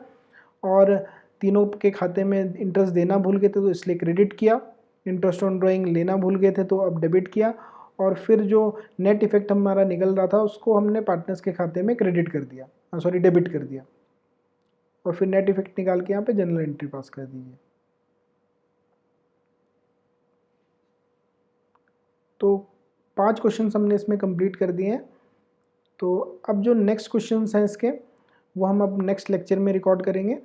और तीनों के खाते में इंटरेस्ट देना भूल गए थे तो इसलिए क्रेडिट किया, इंटरेस्ट ऑन ड्राइंग लेना भूल गए थे तो अब डेबिट किया, और फिर जो नेट इफेक्ट हमारा निकल रहा था उसको हमने पार्टनर्स के खाते में क्रेडिट कर दिया, सॉरी डेबिट कर दिया, और फिर नेट इफेक्ट निकाल के यहाँ पे जनरल एंट्री पास कर दीजिए। तो 5 क्वेश्चन हमने इसमें कंप्लीट कर दिए हैं। तो अब जो नेक्स्ट क्वेश्चन हैं इसके, वो हम अब नेक्स्ट लेक्चर में रिकॉर्ड करेंगे।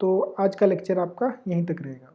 तो आज का लेक्चर आपका यहीं तक रहेगा।